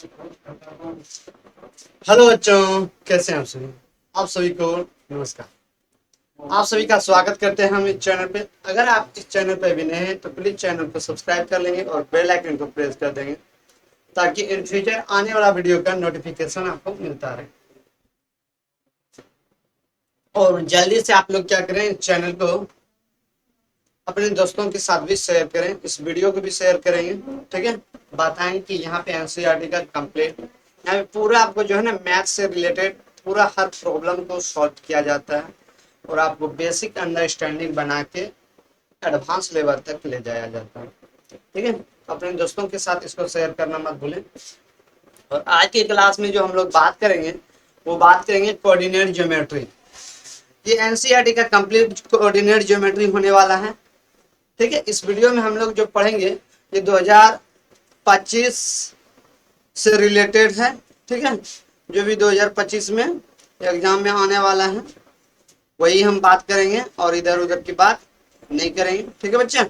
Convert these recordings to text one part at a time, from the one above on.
Hello बच्चों, कैसे हैं आप सभी। आप सभी को नमस्कार। आप सभी का स्वागत करते हैं हम इस चैनल पे। अगर आप इस चैनल पे भी नए हैं तो प्लीज चैनल को सब्सक्राइब कर लेंगे और बेल आइकन को प्रेस कर देंगे ताकि इन फ्यूचर आने वाला वीडियो का नोटिफिकेशन आपको मिलता रहे। और जल्दी से आप लोग क्या करें, चैनल को अपने दोस्तों के साथ भी शेयर करें, इस वीडियो को भी शेयर करेंगे। ठीक है, बताएं कि यहाँ पे एनसीईआरटी का कंप्लीट यहाँ पे पूरा आपको जो है ना मैथ से रिलेटेड पूरा हर प्रॉब्लम को सॉल्व किया जाता है और आपको बेसिक अंडरस्टैंडिंग बना के एडवांस लेवल तक ले जाया जाता है। ठीक है, अपने दोस्तों के साथ इसको शेयर करना मत भूलें। और आज की क्लास में जो हम लोग बात करेंगे वो बात करेंगे कोऑर्डिनेट ज्योमेट्री। ये एनसीईआरटी का कंप्लीट कोऑर्डिनेट ज्योमेट्री होने वाला है। ठीक है, इस वीडियो में हम लोग जो पढ़ेंगे ये 2025 से रिलेटेड है। ठीक है, जो भी 2025 में एग्जाम में आने वाला है वही हम बात करेंगे और इधर उधर की बात नहीं करेंगे। ठीक है बच्चे,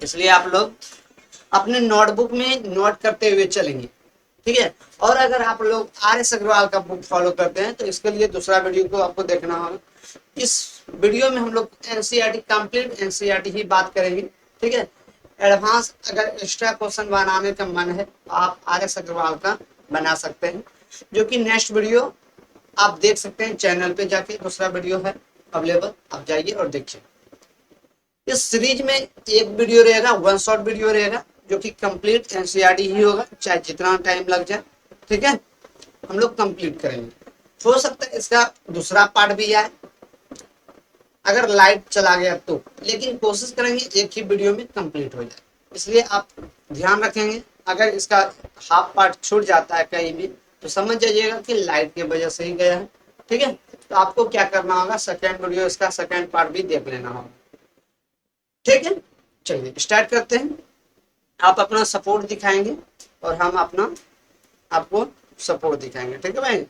इसलिए आप लोग अपने नोटबुक में नोट करते हुए चलेंगे। ठीक है, और अगर आप लोग आर एस अग्रवाल का बुक फॉलो करते हैं तो इसके लिए दूसरा वीडियो को आपको देखना होगा। इस वीडियो में हम लोग एनसीईआरटी कंप्लीट एनसीईआरटी ही बात करेंगे। ठीक है, एडवांस अगर एक्स्ट्रा क्वेश्चन बनाने का मन है तो आप आर एस अग्रवाल का बना सकते हैं, जो कि नेक्स्ट वीडियो आप देख सकते हैं। चैनल पे जाके दूसरा वीडियो है अवेलेबल, आप जाइए और देखिए। इस सीरीज में एक वीडियो रहेगा, वन शॉट वीडियो रहेगा जो कि कंप्लीट एनसीईआरटी ही होगा, चाहे जितना टाइम लग जाए। ठीक है, हम लोग कंप्लीट करेंगे। हो सकता है इसका दूसरा पार्ट भी आए अगर लाइट चला गया तो, लेकिन कोशिश करेंगे एक ही वीडियो में कंप्लीट हो जाए। इसलिए आप ध्यान रखेंगे, अगर इसका हाफ पार्ट छूट जाता है कहीं भी तो समझ जाइएगा कि लाइट की वजह से ही गया है। ठीक है, तो आपको क्या करना होगा, सेकेंड वीडियो इसका सेकेंड पार्ट भी देख लेना होगा। ठीक है, चलिए स्टार्ट करते हैं। आप अपना सपोर्ट दिखाएंगे और हम अपना आपको सपोर्ट दिखाएंगे। ठीक है भाई,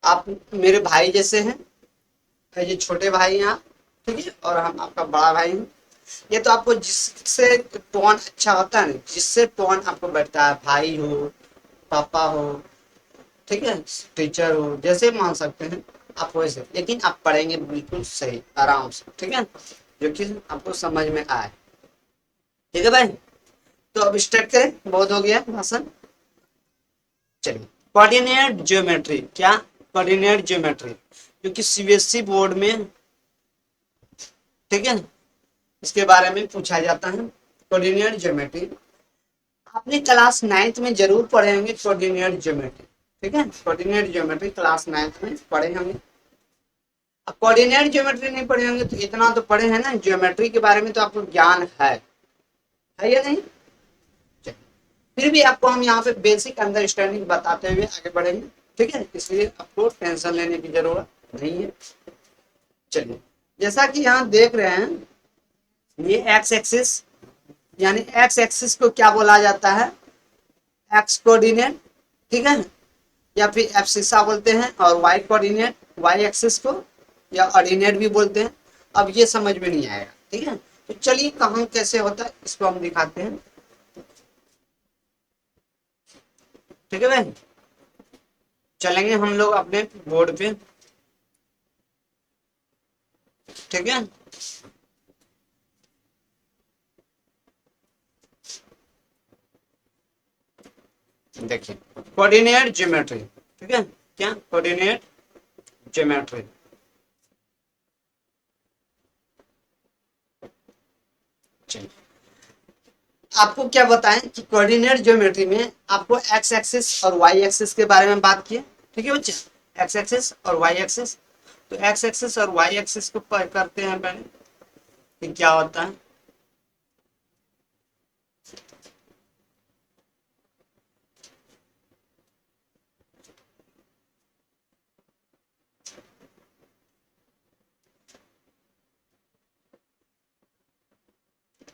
आप मेरे भाई जैसे हैं, ये छोटे भाई हैं आप। ठीक है, और हम आपका बड़ा भाई हूँ। ये तो आपको जिससे टोन अच्छा होता है ना, जिससे टोन आपको बैठता है, भाई हो, पापा हो, ठीक है, टीचर हो, जैसे मान सकते हैं आप वैसे, लेकिन आप पढ़ेंगे बिल्कुल सही आराम से। ठीक है, जो कि आपको समझ में आए। ठीक है भाई, तो अब स्टार्ट करें, बहुत हो गया भाषण। चलिए, कोऑर्डिनेट ज्योमेट्री क्या, कोऑर्डिनेट ज्योमेट्री जो कि सीबीएसई बोर्ड में, ठीक है, इसके बारे में पूछा जाता है। कोऑर्डिनेट ज्योमेट्री आपने क्लास नाइन्थ में जरूर पढ़े होंगे कोऑर्डिनेट ज्योमेट्री। ठीक है, कोऑर्डिनेट ज्योमेट्री क्लास नाइन्थ में पढ़े होंगे। अब कोऑर्डिनेट ज्योमेट्री नहीं पढ़े होंगे तो इतना तो पढ़े हैं ना, ज्योमेट्री के बारे में तो आपको ज्ञान है या नहीं। फिर भी आपको हम यहाँ पे बेसिक अंडरस्टैंडिंग बताते हुए आगे बढ़ेंगे। ठीक है, इसलिए आपको टेंशन लेने की जरूरत नहीं है। चलिए, जैसा कि यहाँ देख रहे हैं, ये एक्स एक्सिस, यानी एक्स एक्सिस को क्या बोला जाता है, एक्स कोऑर्डिनेट। ठीक है, या फिर एब्सिसा बोलते हैं, और वाई कोऑर्डिनेट, वाई एक्सिस को या ऑर्डिनेट भी बोलते हैं। अब ये समझ में नहीं आएगा। ठीक है, तो चलिए कहाँ कैसे होता है इसको हम दिखाते हैं। ठीक है भाई, चलेंगे हम लोग अपने बोर्ड पे। ठीक है, देखिए कोऑर्डिनेट ज्योमेट्री। ठीक है, क्या कोऑर्डिनेट ज्योमेट्री। आपको क्या बताएं कि कोऑर्डिनेट ज्योमेट्री में आपको एक्स एक्सिस और वाई एक्सिस के बारे में बात किए। ठीक है बच्चे, एक्स एक्सिस और वाई एक्सिस। तो एक्स एक्सिस और वाई एक्सिस को करते हैं पहले कि क्या होता है।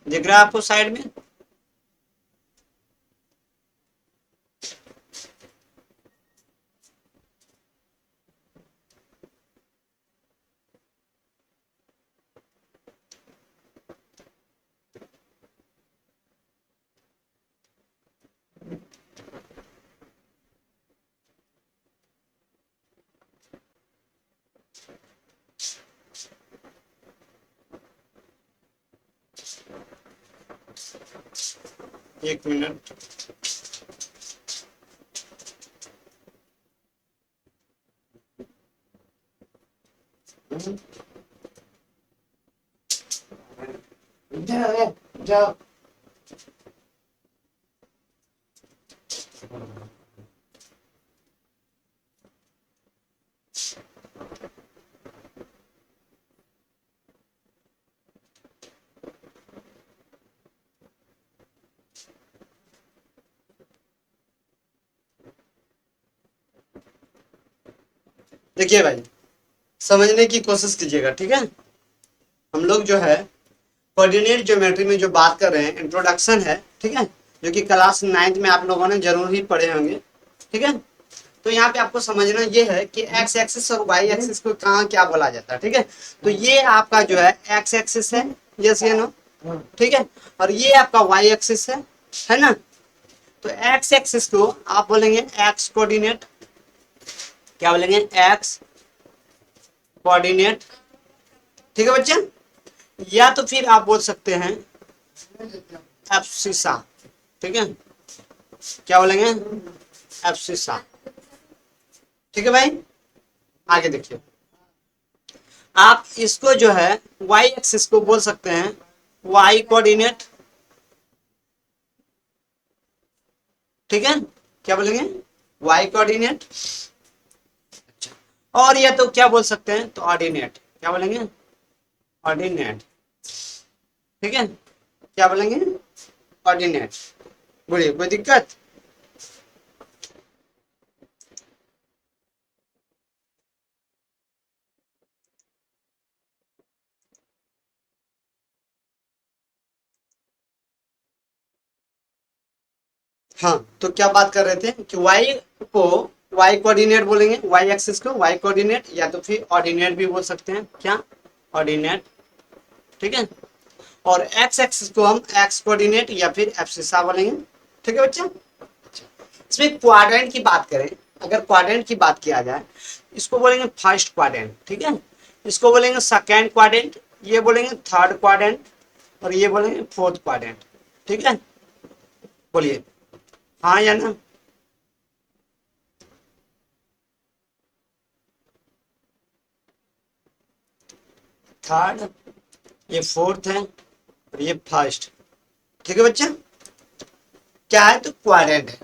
दिख रहा है आपको साइड में। एक मिनट। जाओ। देखिए भाई, समझने की कोशिश कीजिएगा, ठीक है। हम लोग जो है कोऑर्डिनेट ज्योमेट्री में जो बात कर रहे हैं इंट्रोडक्शन है, ठीक है, जो कि क्लास 9th में आप लोगों ने जरूर ही पढ़े होंगे, ठीक है। तो यहाँ पे आपको समझना ये है कि एक्स एक्सिस और वाई एक्सिस को कहाँ क्या बोला जाता है, ठीक है। तो ये आपका जो है एक्स एक्सिस है, यस या नो, ठीक है, और ये आपका वाई एक्सिस है ना। तो एक्स एक्सिस को आप बोलेंगे एक्स कोऑर्डिनेट, क्या बोलेंगे, एक्स कोऑर्डिनेट, ठीक है बच्चा। या तो फिर आप बोल सकते हैं एब्सिसा, ठीक है, क्या बोलेंगे, एब्सिसा, ठीक है भाई। आगे देखिए, आप इसको जो है वाई एक्सिस को बोल सकते हैं वाई कोऑर्डिनेट, ठीक है, क्या बोलेंगे, वाई कोऑर्डिनेट। और या तो क्या बोल सकते हैं, तो ऑर्डिनेट, क्या बोलेंगे, ऑर्डिनेट, ठीक है, क्या बोलेंगे, ऑर्डिनेट। बोलिए, कोई दिक्कत। हाँ, तो क्या बात कर रहे थे कि वाई को वाई कोऑर्डिनेट बोलेंगे, वाई एक्सिस को वाई कोऑर्डिनेट, या तो फिर ऑर्डिनेट भी बोल सकते हैं, क्या, ऑर्डिनेट, ठीक है। और एक्स एक्सिस को हम एक्स कोऑर्डिनेट या फिर एब्सिसा बोलेंगे, ठीक है बच्चा। इसमें क्वाड्रेंट की बात करें, अगर क्वाड्रेंट की बात किया जाए, इसको बोलेंगे फर्स्ट क्वाड्रेंट, ठीक है, इसको बोलेंगे सेकेंड क्वाड्रेंट, ये बोलेंगे थर्ड क्वाड्रेंट, और ये बोलेंगे फोर्थ क्वाड्रेंट, ठीक है। बोलिए हाँ या ना। थर्ड, ये फोर्थ है, और ये फर्स्ट, ठीक है बच्चा। क्या है, तो क्वाड्रेंट है।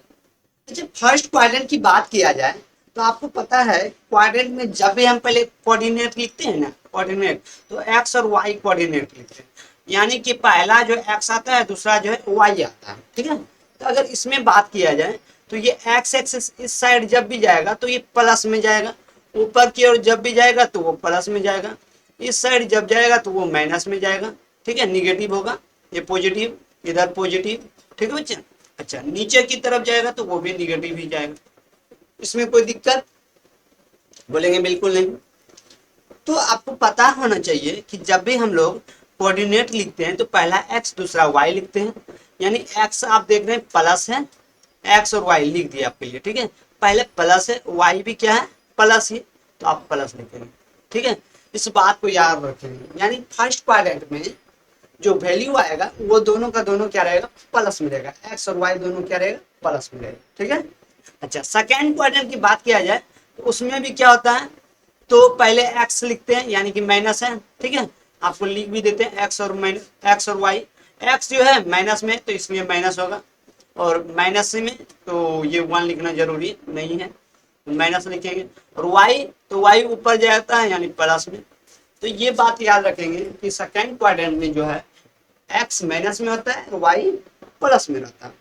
अच्छा, फर्स्ट क्वाड्रेंट की बात किया जाए तो आपको पता है क्वाड्रेंट में जब भी हम पहले कोऑर्डिनेट लिखते हैं ना, कोऑर्डिनेट, तो एक्स और वाई कोऑर्डिनेट लिखते हैं, यानी कि पहला जो एक्स आता है, दूसरा जो है वाई आता है, ठीक है। तो अगर इसमें बात किया जाए तो ये एक्स एक्सिस इस साइड जब भी जाएगा तो ये प्लस में जाएगा, ऊपर की ओर जब भी जाएगा तो वो प्लस में जाएगा, इस साइड जब जाएगा तो वो माइनस में जाएगा, ठीक है, निगेटिव होगा, ये पॉजिटिव, इधर पॉजिटिव, ठीक है बच्चा। अच्छा, नीचे की तरफ जाएगा तो वो भी निगेटिव ही जाएगा, इसमें कोई दिक्कत, बोलेंगे बिल्कुल नहीं। तो आपको पता होना चाहिए कि जब भी हम लोग कोऑर्डिनेट लिखते हैं तो पहला एक्स दूसरा वाई लिखते हैं, यानी एक्स आप देख रहे हैं प्लस है, एक्स और वाई लिख दिया आपके लिए, ठीक है, पहले प्लस है, वाई भी क्या है, प्लस ही, तो आप प्लस लिखेंगे, ठीक है। इस बात को याद रखेंगे, यानी फर्स्ट क्वाड्रेंट में जो वैल्यू आएगा वो दोनों का दोनों क्या रहेगा, प्लस में रहेगा, एक्स और वाई दोनों क्या रहेगा, प्लस में रहेगा, ठीक है। अच्छा, सेकेंड क्वाड्रेंट की बात किया जाए तो उसमें भी क्या होता है, तो पहले एक्स लिखते हैं यानी कि माइनस है, ठीक है, आपको लिख भी देते हैं एक्स और माइनस, एक्स और वाई, एक्स जो है माइनस में तो इसलिए माइनस होगा, और माइनस में तो ये 1 लिखना जरूरी नहीं है, माइनस लिखेंगे, और वाई तो वाई ऊपर जाता है यानी प्लस में। तो ये बात याद रखेंगे कि सेकेंड क्वाड्रेंट में जो है एक्स माइनस में होता है, वाई प्लस में रहता है।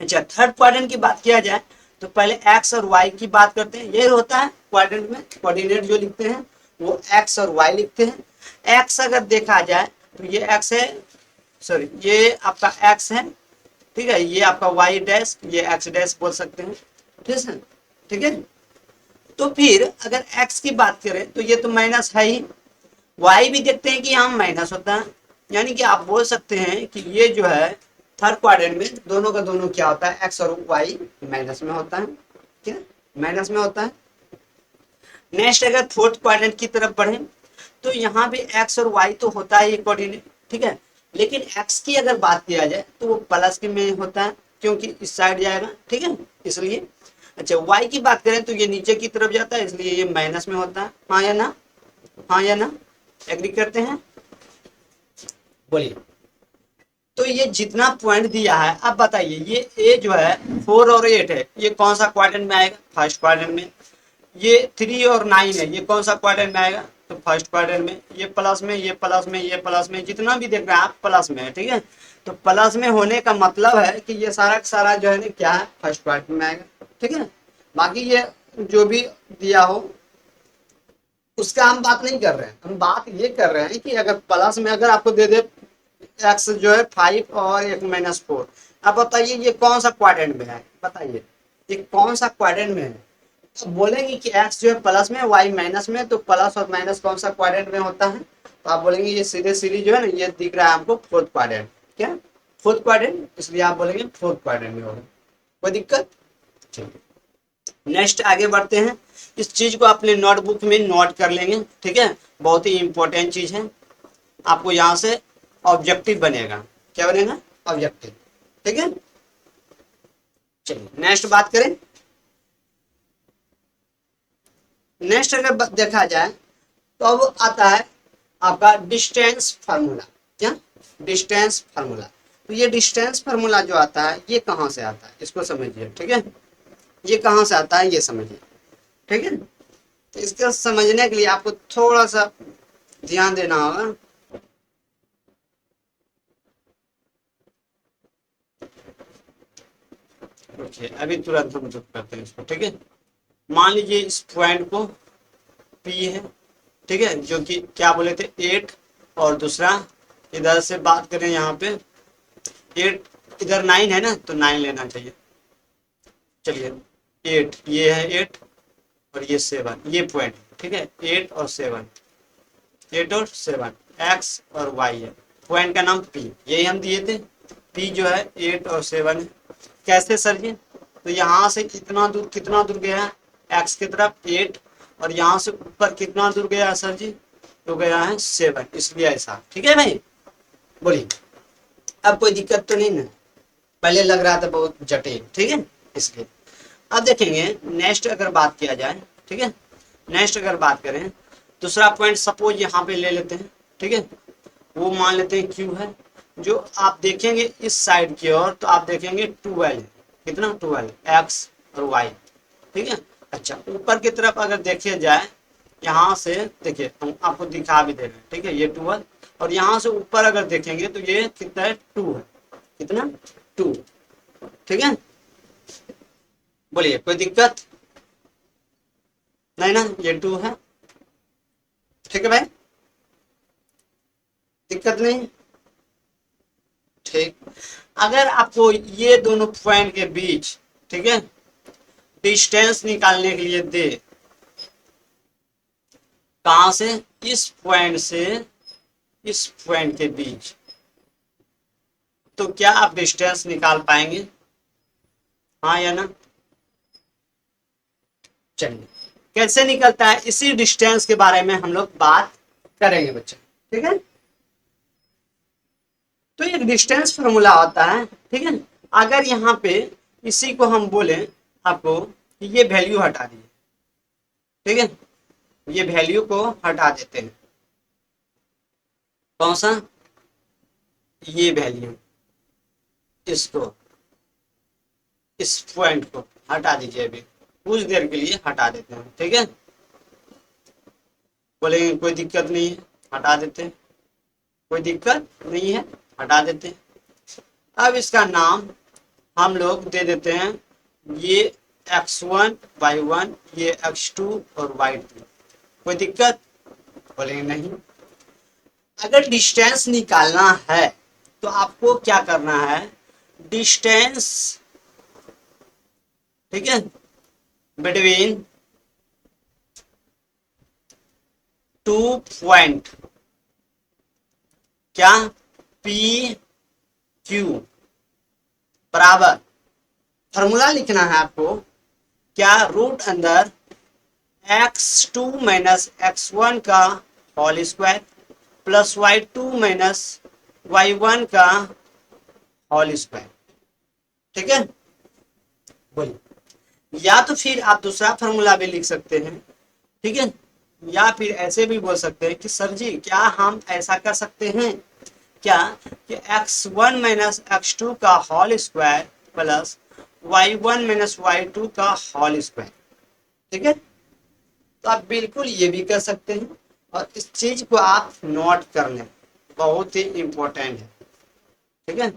अच्छा, थर्ड क्वाड्रेंट की बात किया जाए तो पहले एक्स और वाई की बात करते हैं, ये होता है क्वाड्रेंट में कोऑर्डिनेट जो लिखते हैं वो एक्स और वाई लिखते हैं। एक्स अगर देखा जाए तो ये एक्स है, सॉरी ये आपका एक्स है, ठीक है, ये आपका वाई डैश, ये एक्स डैश बोल सकते हैं, ठीक है, ठीक है। तो फिर अगर एक्स की बात करें तो ये तो माइनस है ही, वाई भी देखते हैं कि यहाँ माइनस होता है, यानी कि आप बोल सकते हैं कि ये जो है थर्ड क्वाड्रेंट में दोनों का दोनों क्या होता है, एक्स और वाई माइनस में होता है, क्या, माइनस में होता है। नेक्स्ट अगर फोर्थ क्वाड्रेंट की तरफ बढ़े तो यहाँ भी एक्स और वाई तो होता है कोऑर्डिनेट, ठीक है, लेकिन x की अगर बात किया जाए तो वो प्लस के में होता है, क्योंकि इस साइड जाएगा, ठीक है, इसलिए। अच्छा, y की बात करें तो ये नीचे की तरफ जाता है, इसलिए ये माइनस में होता है। हाँ या ना? हाँ या ना? एग्री करते हैं? बोलिए। तो ये जितना पॉइंट दिया है, अब बताइए ये ए जो है 4 और 8 है, ये कौन सा क्वाड्रेंट में आएगा? फर्स्ट क्वाड्रेंट में। ये 3 और 9 है, ये कौन सा क्वाड्रेंट में आएगा? तो फर्स्ट क्वाड्रेंट में। ये प्लस में, ये प्लस में, ये प्लस में, जितना भी देख रहे हैं आप प्लस में है, ठीक है। तो प्लस में होने का मतलब है कि ये सारा का सारा जो है ना क्या है, फर्स्ट क्वाड्रेंट में आएगा, ठीक है। बाकी ये जो भी दिया हो उसका हम बात नहीं कर रहे हैं, हम बात ये कर रहे हैं कि अगर प्लस में अगर आपको दे दे एक्स जो है 5 और एक -4, अब बताइए ये कौन सा क्वाड्रेंट में है? बताइए ये कौन सा क्वाड्रेंट में है? तो बोलेंगे कि एक्स जो है प्लस में, वाई माइनस में, तो प्लस और माइनस कौन सा क्वाड्रेंट में होता है? तो आप बोलेंगे ये सीधे सीधी जो है ना, ये दिख रहा है आपको फोर्थ क्वाड्रेंट। क्या? फोर्थ क्वाड्रेंट, इसलिए आप बोलेंगे फोर्थ क्वाड्रेंट में होगा। कोई दिक्कत? ठीक। नेक्स्ट आगे बढ़ते हैं। इस चीज को अपने नोटबुक में नोट कर लेंगे, ठीक है, बहुत ही इंपॉर्टेंट चीज है। आपको यहाँ से ऑब्जेक्टिव बनेगा। क्या बनेगा? ऑब्जेक्टिव, ठीक है। चलिए नेक्स्ट बात करें। नेक्स्ट अगर देखा जाए तो अब आता है आपका डिस्टेंस फार्मूला। क्या? Distance formula. तो ये डिस्टेंस फार्मूला जो आता है ये कहाँ से आता है, इसको समझिए, ठीक है। ये कहाँ से आता है ये समझिए, ठीक है। तो इसको समझने के लिए आपको थोड़ा सा ध्यान देना होगा। ओके, अभी तुरंत हम जो करते हैं इसको, ठीक है। मान लीजिए इस पॉइंट को पी है, ठीक है, जो कि क्या बोले थे 8, और दूसरा इधर से बात करें यहाँ पे 8, इधर 9 है ना, तो 9 लेना चाहिए। चलिए 8, ये है 8 और ये 7, ये पॉइंट, ठीक है, 8 और 7, 8 और 7, एक्स और वाई है। पॉइंट का नाम पी, यही हम दिए थे। पी जो है 8 और 7 है। कैसे सर जी? तो यहाँ से कितना दूर, कितना दूर गया है एक्स की तरफ 8, और यहाँ से ऊपर कितना दूर गया है सर जी? तो गया है 7, इसलिए ऐसा, ठीक है भाई। बोलिए, अब कोई दिक्कत तो नहीं ना? पहले लग रहा था बहुत जटिल, ठीक है, इसलिए। अब देखेंगे नेक्स्ट अगर बात किया जाए, ठीक है, नेक्स्ट अगर बात करें दूसरा पॉइंट सपोज यहाँ पे ले लेते हैं, ठीक है, वो मान लेते हैं क्यू है। जो आप देखेंगे इस साइड की ओर तो आप देखेंगे 12 है। कितना? 12, एक्स और वाई, ठीक है। अच्छा, ऊपर की तरफ अगर देखे जाए, यहाँ से देखिए हम आपको दिखा भी दे रहे हैं, ठीक है, ये 12, और यहाँ से ऊपर अगर देखेंगे तो ये कितना है? 2 है। कितना? 2, ठीक है। बोलिए, कोई दिक्कत नहीं ना? ये 2 है, ठीक है भाई, दिक्कत नहीं? ठीक। अगर आपको ये दोनों पॉइंट के बीच, ठीक है, डिस्टेंस निकालने के लिए दे, कहां से? इस पॉइंट से इस पॉइंट के बीच, तो क्या आप डिस्टेंस निकाल पाएंगे? हाँ या ना? चलिए, कैसे निकलता है इसी डिस्टेंस के बारे में हम लोग बात करेंगे बच्चे, ठीक है। तो एक डिस्टेंस फॉर्मूला होता है, ठीक है। अगर यहाँ पे इसी को हम बोले आपको कि ये वैल्यू हटा दीजिए, ठीक है, ये वैल्यू को हटा देते हैं। कौन सा? ये वैल्यू, इसको, इस पॉइंट को हटा दीजिए, अभी कुछ देर के लिए हटा देते हैं, ठीक है। बोलेंगे कोई दिक्कत नहीं है, हटा देते हैं, कोई दिक्कत नहीं है, हटा देते हैं। अब इसका नाम हम लोग दे देते हैं, ये x1 y1, ये x2 और y2। कोई दिक्कत? बोलेंगे नहीं। अगर डिस्टेंस निकालना है तो आपको क्या करना है? डिस्टेंस, ठीक है, बिटवीन 2 पॉइंट, क्या? पी क्यू बराबर, फॉर्मूला लिखना है आपको, क्या? रूट अंदर x2 माइनस x1 का whole square plus y2 minus y1 का होल स्क्वायर। ठीक है, बोलिए। या तो फिर आप दूसरा फॉर्मूला भी लिख सकते हैं, ठीक है, या फिर ऐसे भी बोल सकते हैं कि सर जी क्या हम ऐसा कर सकते हैं क्या कि x1 माइनस x2 का whole square plus y1 minus y2 का होल स्क्वायर। ठीक है, तो आप बिल्कुल ये भी कर सकते हैं, और इस चीज को आप नोट कर लें, बहुत ही इंपॉर्टेंट है। ठीक है,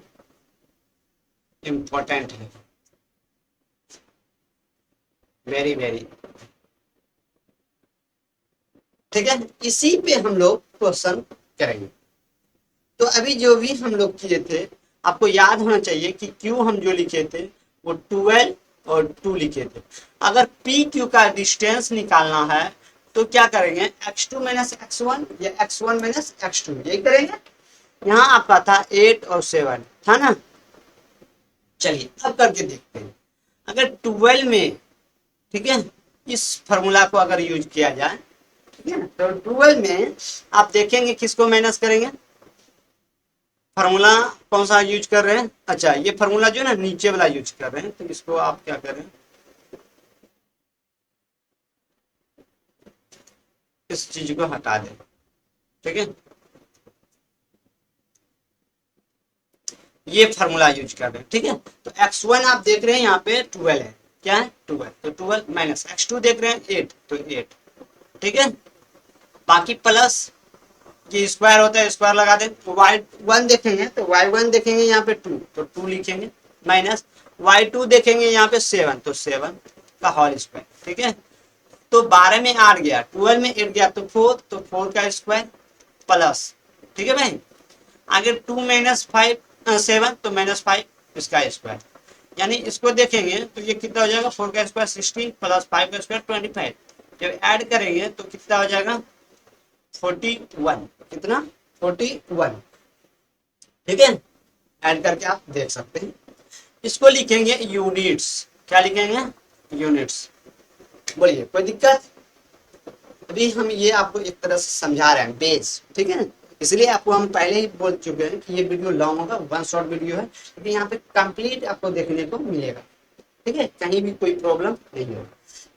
इंपॉर्टेंट है, वेरी वेरी। ठीक है, इसी पे हम लोग क्वेश्चन करेंगे। तो अभी जो भी हम लोग किए थे, आपको याद होना चाहिए कि क्यू हम जो लिखे थे वो 12 और 2 लिखे थे। अगर पी क्यू का डिस्टेंस निकालना है तो क्या करेंगे, x2 माइनस x1 या x1 माइनस x2, यही करेंगे। यहाँ आपका था 8 और 7 था ना। चलिए अब करके देखते हैं। अगर 12 में, ठीक है, इस फॉर्मूला को अगर यूज किया जाए, ठीक है, तो 12 में आप देखेंगे किसको माइनस करेंगे, फार्मूला कौन सा यूज कर रहे हैं। अच्छा, ये फार्मूला जो है ना नीचे वाला यूज कर रहे हैं, तो इसको आप क्या करें, इस चीज को हटा दें। ठीक है, ये फार्मूला यूज कर रहे हैं। ठीक है, तो x1 आप देख रहे हैं यहाँ पे 12 है, क्या है 12, तो 12 माइनस x2 देख रहे हैं 8, तो 8। ठीक है, बाकी प्लस ये स्क्वायर होता है, स्क्वायर लगा दें। तो y1 देखेंगे तो y1 देखेंगे यहाँ पे 2, तो 2 लिखेंगे, माइनस y2 देखेंगे यहाँ पे 7, तो 7 का होल स्क्वायर। ठीक है, तो 12 में 8 गया, 12 में 8 गया तो 4, तो 4 का स्क्वायर प्लस। ठीक है भाई, आगे 2 माइनस 5 7, तो माइनस 5 इसका स्क्वायर। यानी इसको देखेंगे तो ये कितना हो जाएगा, 4 का स्क्वायर 16 प्लस 5 का स्क्वायर 25। जब ऐड करेंगे तो कितना हो जाएगा, 41। कितना, 41। ठीक है, ऐड करके आप देख सकते हैं। इसको लिखेंगे यूनिट्स, क्या लिखेंगे, यूनिट्स। बोलिए, कोई दिक्कत। अभी हम ये आपको एक तरह से समझा रहे हैं बेस। ठीक है, इसलिए आपको हम पहले ही बोल चुके हैं कि ये वीडियो लॉन्ग होगा, वन शॉर्ट वीडियो है, लेकिन यहाँ पे कंप्लीट आपको देखने को मिलेगा। ठीक है, कहीं भी कोई प्रॉब्लम नहीं होगा।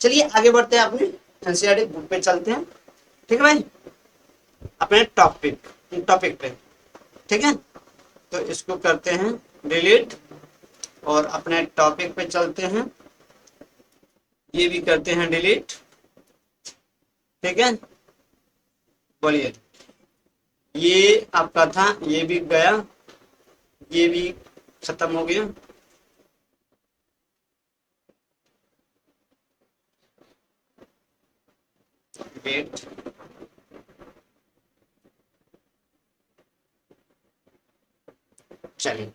चलिए आगे बढ़ते हैं, अपने एनसीईआरटी बुक पे चलते हैं। ठीक है भाई, अपने टॉपिक टॉपिक पे। ठीक है, तो इसको करते हैं डिलीट, और अपने टॉपिक पे चलते हैं, ये भी करते हैं डिलीट। ठीक है, बोलिए, ये आपका था, ये भी गया, ये भी खत्म हो गया। वेट, चलिए,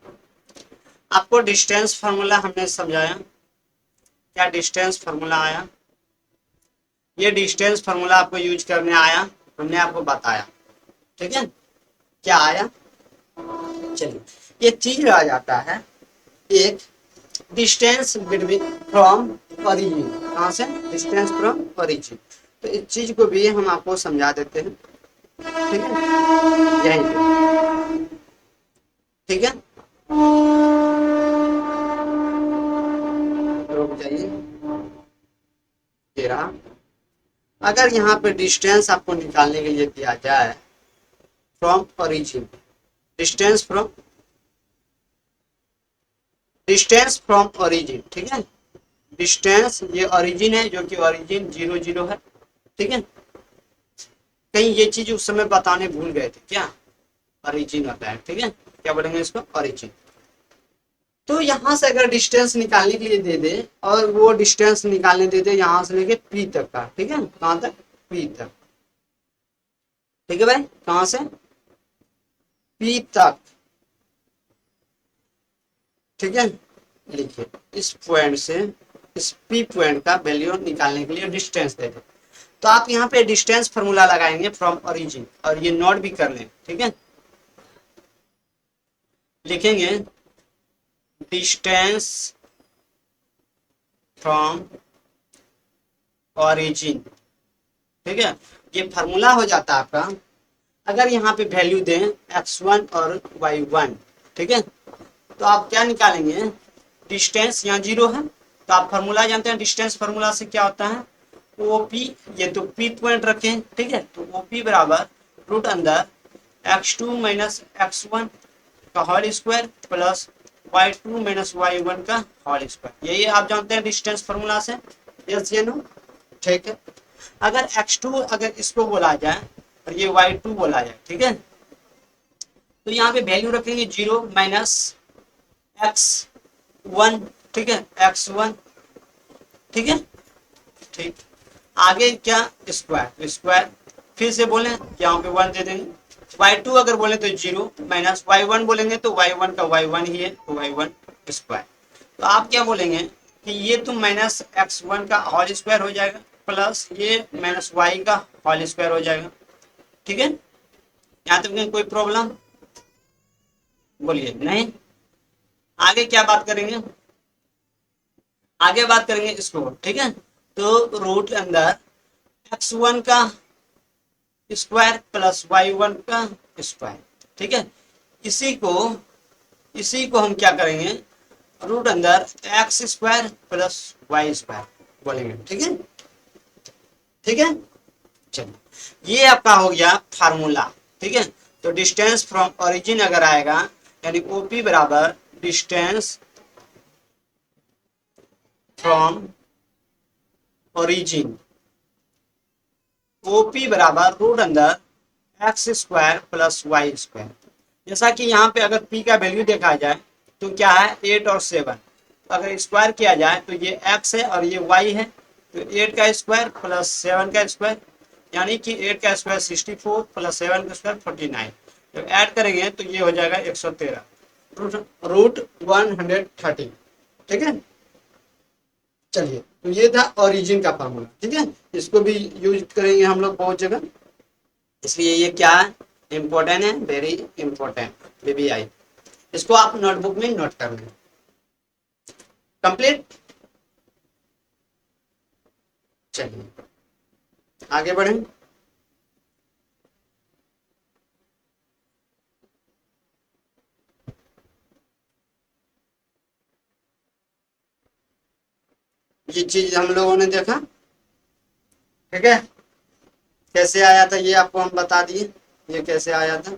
आपको डिस्टेंस फार्मूला हमने समझाया, क्या डिस्टेंस फार्मूला आया, ये डिस्टेंस फार्मूला आपको यूज करने आया, हमने आपको बताया। ठीक है, क्या आया, चलिए, ये चीज आ जाता है एक डिस्टेंस बिटवीन फ्रॉम ओरिजिन, कहां से, डिस्टेंस फ्रॉम ओरिजिन। तो इस चीज को भी हम आपको समझा देते हैं। ठीक है, यहीं पे। ठीक है, रुक जाइए, तेरा, अगर यहाँ पे डिस्टेंस आपको निकालने के लिए दिया जाए from origin, distance from, distance from origin. ठीक है, डिस्टेंस ये ओरिजिन है, जो कि ओरिजिन 0 0 है। ठीक है, कहीं ये चीज उस समय बताने भूल गए थे क्या, ओरिजिन होता है। ठीक है, क्या बोलेंगे इसको, ओरिजिन। तो यहां से अगर डिस्टेंस निकालने के लिए दे दे, और वो डिस्टेंस निकालने दे दे यहां से लेके पी तक का, ठीक है, कहां तक, पी तक। ठीक है भाई, कहां से, पी तक। ठीक है, लिखिए, इस पॉइंट से इस पी पॉइंट का वैल्यू निकालने के लिए डिस्टेंस दे दे, तो आप यहाँ पे डिस्टेंस फॉर्मूला लगाएंगे फ्रॉम ओरिजिन, और ये नोट भी कर लें। ठीक है, लिखेंगे डिस्टेंस फ्रॉम ओरिजिन। ठीक है, ये फार्मूला हो जाता है आपका, अगर यहाँ पे वैल्यू दें x1 और y1, ठीक है, तो आप क्या निकालेंगे, डिस्टेंस यहाँ 0 है तो आप फार्मूला जानते हैं, डिस्टेंस फार्मूला से क्या होता है, ओपी, ये तो पी पॉइंट रखें, ठीक है, तो ओपी बराबर रूट अंदर x2 माइनस x1 का whole square plus y2 minus y1 का होल स्क्वायर, यही आप जानते हैं डिस्टेंस फार्मूला से, यस या नो, ठीक है। अगर x2 अगर इसको बोला जाए और ये y2 बोला जाए, ठीक है, तो यहाँ पे वैल्यू रखेंगे 0 माइनस x1, ठीक है, x1, ठीक है, ठीक, आगे क्या स्क्वायर, स्क्वायर फिर से बोले यहाँ पे 1 दे देंगे, y2 अगर बोले तो 0 माइनस y1 बोलेंगे तो y1 का y1 ही है तो y1 स्क्वायर, तो आप क्या बोलेंगे कि ये तो माइनस x1 का होल स्क्वायर हो जाएगा प्लस ये माइनस y का होल स्क्वायर हो जाएगा, ठीक है, यहाँ तक कोई प्रॉब्लम, बोलिए नहीं। आगे क्या बात करेंगे, आगे बात करेंगे इसको, ठीक है, तो रूट अंदर x1 का स्क्वायर प्लस y1 का स्क्वायर, ठीक है, इसी को हम क्या करेंगे, रूट अंदर x square plus Y square बोलेंगे, ठीक है, ठीक है, चलिए ये आपका हो गया फार्मूला, ठीक है, तो डिस्टेंस फ्रॉम ओरिजिन अगर आएगा यानी ओपी बराबर डिस्टेंस फ्रॉम ओरिजिन, ओपी बराबर रूट अंदर x square plus Y square, जैसा कि यहाँ पे अगर p का वैल्यू देखा जाए तो क्या है 8 और 7, तो अगर स्क्वायर किया जाए तो ये x है और ये y है, तो 8 का स्क्वायर प्लस 7 का स्क्वायर यानी कि 8 का स्क्वायर 64 प्लस 7 का स्क्वायर 49, जब ऐड करेंगे तो ये हो जाएगा 113 रूट 130, ठीक है, चलिए तो ये था ओरिजिन का फार्मूला, ठीक है, इसको भी यूज करेंगे हम लोग बहुत जगह, इसलिए ये क्या है, इंपॉर्टेंट है, वेरी इंपॉर्टेंट बीबीआई, इसको आप नोटबुक में नोट कर लें। कंप्लीट, चलिए आगे बढ़े, ये चीज हम लोगों ने देखा, ठीक है, कैसे आया था ये आपको हम बता दिए, ये कैसे आया था,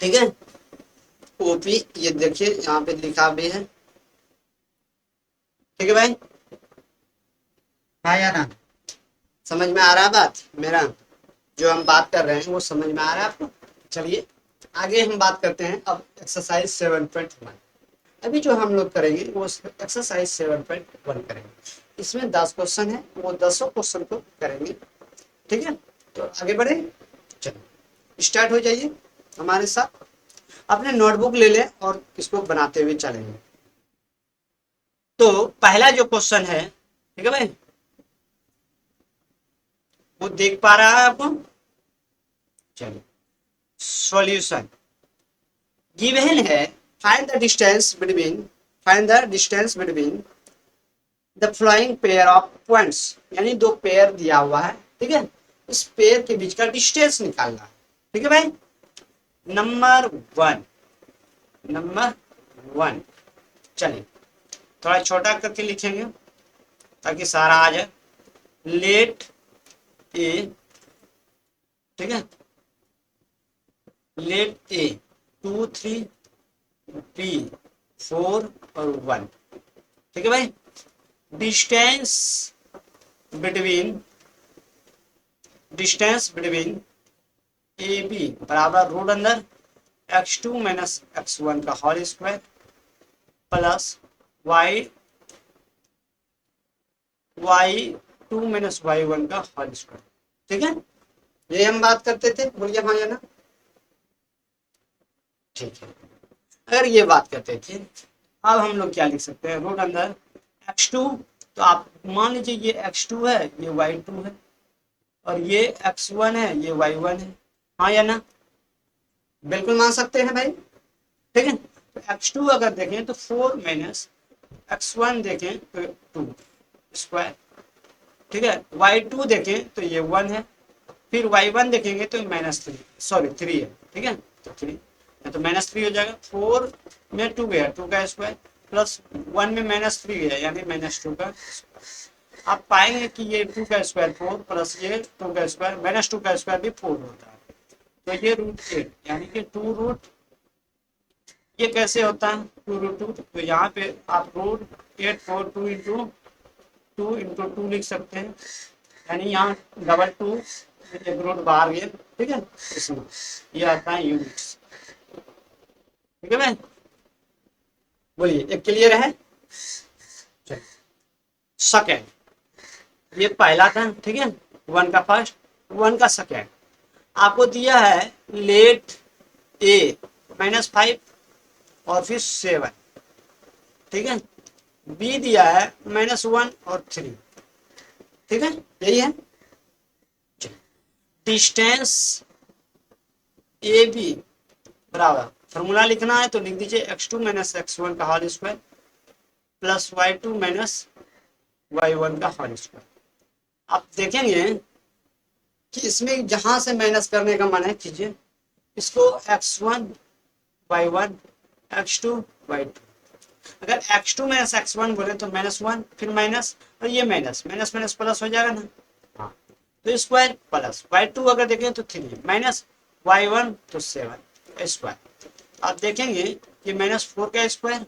ठीक है, ओपी ये देखिए यहाँ पे लिखा भी है, ठीक है भाई, हाँ या ना, समझ में आ रहा है बात, मेरा जो हम बात कर रहे हैं वो समझ में आ रहा है आपको। चलिए आगे हम बात करते हैं अब एक्सरसाइज 7.1, अभी जो हम लोग करेंगे वो एक्सरसाइज 7.1 करेंगे, इसमें 10 क्वेश्चन है, वो 10 क्वेश्चन को करेंगे, ठीक है, तो आगे बढ़े, चलिए स्टार्ट हो जाइए हमारे साथ, अपने नोटबुक ले लें और इसको बनाते हुए चलेंगे। तो पहला जो क्वेश्चन है, ठीक है भाई, वो देख पा रहा है आपको, चलिए सॉल्यूशन गिवन है, find the distance between the flowing pair of points, यानी दो पेयर दिया हुआ है, ठीक है, इस पेयर के बीच का डिस्टेंस निकालना है, ठीक है भाई, नंबर वन, चलिए थोड़ा छोटा करके लिखेंगे ताकि सारा आ जाए, लेट ए, ठीक है, लेट ए 2 3 बी 4 और 1, ठीक है भाई, डिस्टेंस बिटवीन ए बी बराबर रूट अंदर x2 माइनस x1 का whole square plus y2 minus y1 का होल स्क्वायर, ठीक है, ये हम बात करते थे, बोलिए हाँ या ना, ठीक है, अगर ये बात करते थे अब हम लोग क्या लिख सकते हैं, रूट अंदर x2, तो आप मान लीजिए ये x2 है, ये y2 है और ये x1 है, ये y1 है, हाँ या ना, बिल्कुल मान सकते हैं भाई, ठीक है, तो x2 अगर देखें तो 4 माइनस x1 देखें तो 2 स्क्वायर, ठीक है, y2 देखें तो ये 1 है फिर y1 देखेंगे तो -3, सॉरी 3 है, ठीक है, तो 3 तो -3 हो जाएगा। 4 में 2 गया, 2 का स्क्वायर, प्लस 1 में -3 गया यानी -2 का स्क्वायर। आप पाएंगे कि ये 2 का स्क्वायर 4 प्लस ये 2 का स्क्वायर -2 का स्क्वायर भी 4 होता है। तो ये √8 यानी कि 2 ये कैसे होता है 2√2, तो यहाँ पे आप √8 को 2 इंटू 2 लिख सकते हैं, यानी यहाँ डबल 2 एक रूट बाहर गया, ठीक है, इसमें ये आता है यूनिट्स, ठीक है भाई, बोलिए एक क्लियर है। सेकेंड, ये पहला था, ठीक है, 1 का फर्स्ट, 1 का सेकेंड। आपको दिया है लेट ए -5 और फिर 7, ठीक है, बी दिया है -1 और 3, ठीक है, यही है। डिस्टेंस ए बी बराबर, फॉर्मूला लिखना है तो लिख दीजिए x2 - x1 का whole square plus y2 - y1 का होल स्क्वायर। आप देखेंगे कि इसमें जहां से माइनस करने का मन है कीजिए, इसको x1 y1 x2 y2, अगर x2 - x1 बोले तो -1 फिर माइनस और ये माइनस माइनस माइनस प्लस हो जाएगा ना, हाँ, तो स्क्वायर प्लस y2 अगर देखें तो 3 माइनस y1 तो 7 स्क्वायर। आप देखेंगे ये -4 का स्क्वायर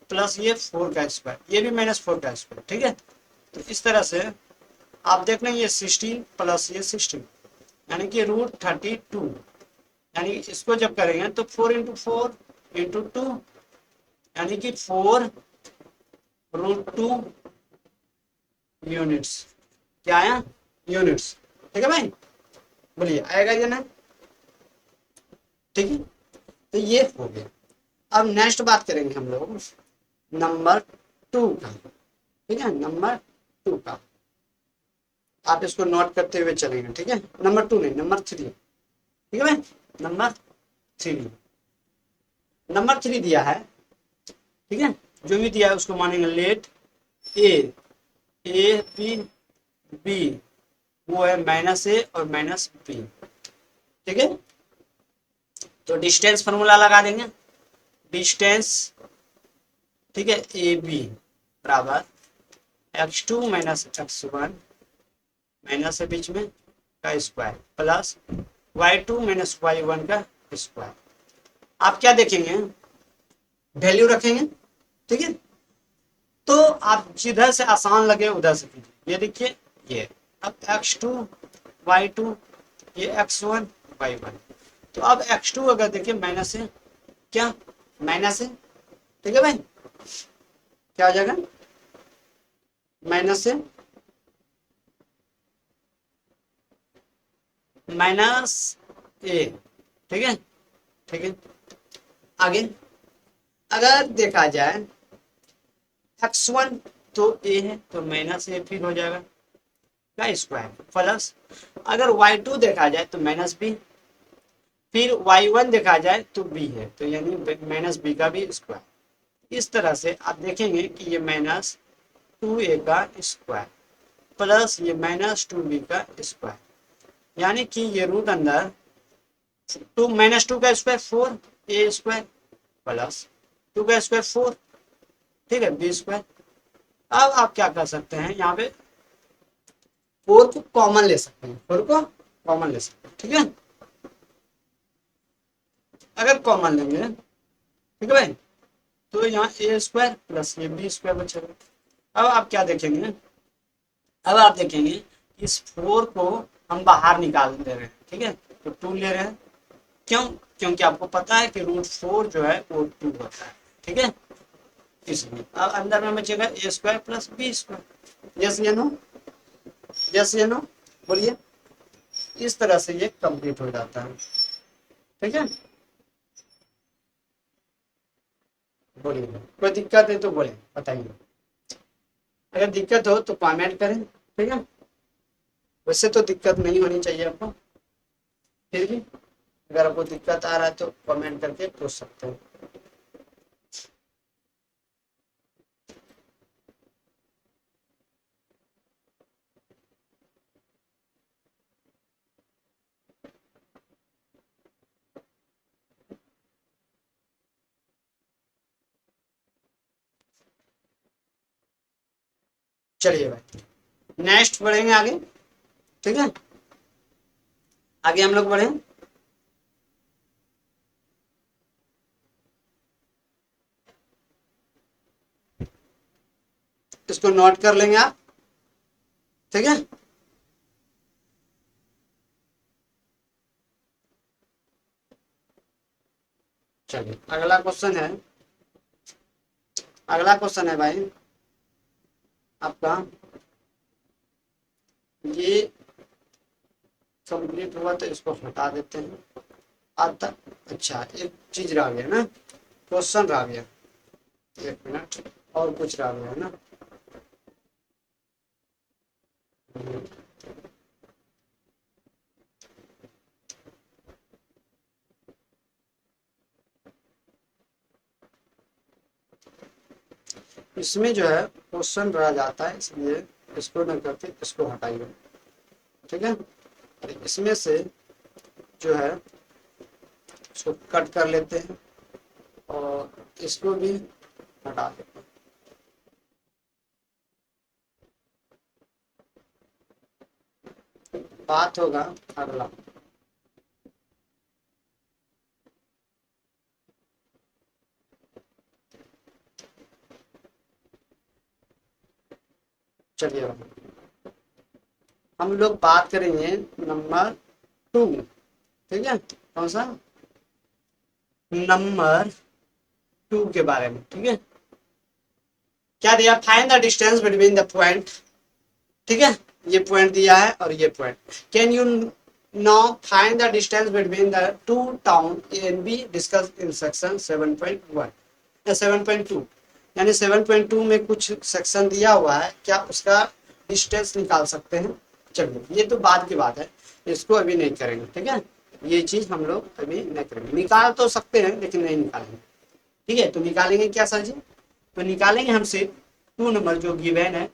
प्लस ये 4 का स्क्वायर, ये भी -4 का स्क्वायर, ठीक है। तो इस तरह से आप देख लेंगे ये 16 प्लस ये 16 यानी कि √32, यानी इसको जब करेंगे तो 4 इंटू 4 इंटू 2 यानी कि 4√2 यूनिट्स, क्या आया यूनिट्स, ठीक है भाई, बोलिए आएगा या ना, ठीक है। तो ये हो गया। अब नेक्स्ट बात करेंगे हम लोग नंबर 2 का, ठीक है, नंबर 2 का आप इसको नोट करते हुए चलेंगे, ठीक है, नंबर 2 नहीं नंबर 3, ठीक है भाई, नंबर 3, नंबर 3 दिया है, ठीक है, जो भी दिया है उसको मानेंगे लेट ए बी बी वो है -a और -b, ठीक है। तो डिस्टेंस फॉर्मूला लगा देंगे, डिस्टेंस, ठीक है, ए बी बराबर x2 - x1 माइनस है बीच में का स्क्वायर प्लस y2 - y1 का स्क्वायर। आप क्या देखेंगे वैल्यू रखेंगे, ठीक है, तो आप जिधर से आसान लगे उधर से कीजिए। ये देखिए ये अब x2 y2 ये x1 y1, तो अब x2 अगर देखिए माइनस है, क्या माइनस है, ठीक है भाई, क्या आ जाएगा माइनस है -a, ठीक है, ठीक है। आगे अगर देखा जाए x1 तो a है तो -a फिर हो जाएगा का स्क्वायर प्लस, अगर y2 देखा जाए तो -b, फिर y1 देखा जाए तो b है तो यानी -b का भी स्क्वायर। इस तरह से आप देखेंगे कि ये -2a का स्क्वायर प्लस ये -2b का स्क्वायर, यानी कि ये रूट अंदर 2 -2 का स्क्वायर 4 a स्क्वायर प्लस 2 का स्क्वायर 4, ठीक है, b स्क्वायर। अब आप क्या कर सकते हैं यहाँ पे 4 को कॉमन ले सकते हैं, 4 को कॉमन ले सकते हैं, ठीक है, अगर कॉमन लेंगे, ठीक है भाई, तो यहाँ a स्क्वायर प्लस ये b स्क्वायर बचेगा। अब आप क्या देखेंगे, अब आप देखेंगे इस 4 को हम बाहर निकाल दे रहे हैं, ठीक है, तो 2 ले रहे हैं, क्यों, क्योंकि आपको पता है कि √4 जो है वो 2 होता है, ठीक है, इसलिए अब अंदर में बचेगा a square plus b square. Yes या नो, यस या नो, बोलिए। इस तरह से ये कंप्लीट हो जाता है, ठीक है, बोलिए कोई दिक्कत है तो बोले बताइए, अगर दिक्कत हो तो कमेंट करें, ठीक है, वैसे तो दिक्कत नहीं होनी चाहिए आपको, फिर भी अगर आपको दिक्कत आ रहा है तो कमेंट करके पूछ सकते हैं। चलिए भाई नेक्स्ट बढ़ेंगे आगे, ठीक है। आगे हम लोग बढ़े, इसको नोट कर लेंगे आप, ठीक है। चलिए अगला क्वेश्चन है, अगला क्वेश्चन है भाई आपका, ये कंप्लीट हुआ तो इसको हटा देते हैं। आता, अच्छा एक चीज रह गया ना, क्वेश्चन रह गया, एक मिनट, और कुछ रह गया है ना। इसमें जो है क्वेश्चन रह जाता है, इसलिए इसको न करके इसको हटाइए, ठीक है। इसमें से जो है इसको कट कर लेते हैं और इसको भी हटा देते हैं। बात होगा अगला, चलिए हम लोग बात करेंगे नंबर 2, ठीक है। कौन सा, नंबर 2 के बारे में, ठीक है। क्या दिया, find the distance between the point, ठीक है। ये पॉइंट दिया है और ये point, can you now find the distance between the two town A and be discuss in section 7.1 या 7.2, यानी 7.2 में कुछ सेक्शन दिया हुआ है, क्या उसका डिस्टेंस निकाल सकते हैं। चलिए ये तो बाद की बात है, इसको अभी नहीं करेंगे, ठीक है। ये चीज हम लोग अभी नहीं करेंगे, निकाल तो सकते हैं लेकिन नहीं निकालेंगे, ठीक है। तो निकालेंगे क्या सर जी, तो निकालेंगे हमसे 2 नंबर जो गिवन है,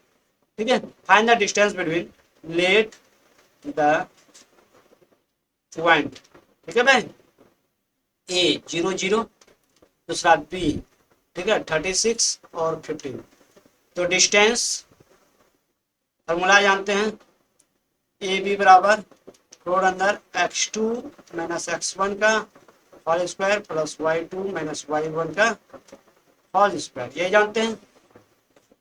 ठीक है। Find the distance between, late the point, ठीक है भाई, ए 0 0, दूसरा बी, ठीक है 36 और 15। तो डिस्टेंस फॉर्मूला जानते हैं, ए बी बराबर रोड अंदर x2 माइनस x1 का whole square plus y2 minus y1 का होल स्क्वायर, ये जानते हैं।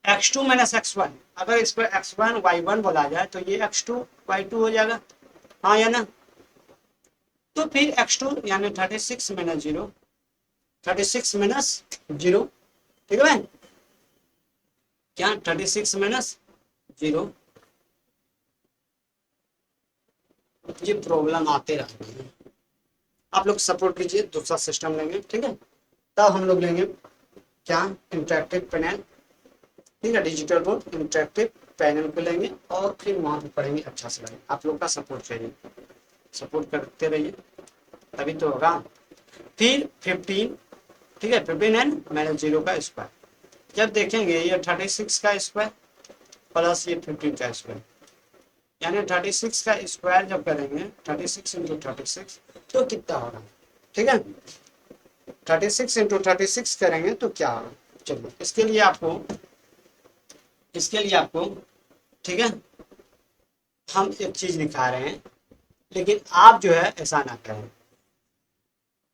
x2 माइनस x1, अगर इसको x1 y1 बोला जाए तो ये x2 y2 हो जाएगा, हाँ या ना। तो फिर x2 यानी 36 माइनस 0, 36 माइनस 0, ठीक है भाई, क्या 36 माइनस 0। ये प्रॉब्लम आते रहते हैं, आप लोग सपोर्ट कीजिए, दूसरा सिस्टम लेंगे, ठीक है। तब हम लोग लेंगे क्या, इंटरेक्टिव पैनल, ठीक है, डिजिटल बोर्ड इंटरेक्टिव पैनल को लेंगे और फिर वहां पे पढ़ेंगे, अच्छा से लगेगा। आप लोग का सपोर्ट चाहिए, सपोर्ट करते रहिए तभी तो होगा। फिर 15, ठीक है, 15 एंड माइनस 0 का स्क्वायर, जब देखेंगे ये 36 का स्क्वायर प्लस ये 15 का स्क्वायर, यानी 36 का स्क्वायर जब करेंगे 36 इंटू 36 तो कितना होगा, ठीक है। 36 इंटू 36 करेंगे तो क्या होगा, चलिए इसके लिए आपको, इसके लिए आपको, ठीक है, हम एक चीज दिखा रहे हैं, लेकिन आप जो है ऐसा ना करें,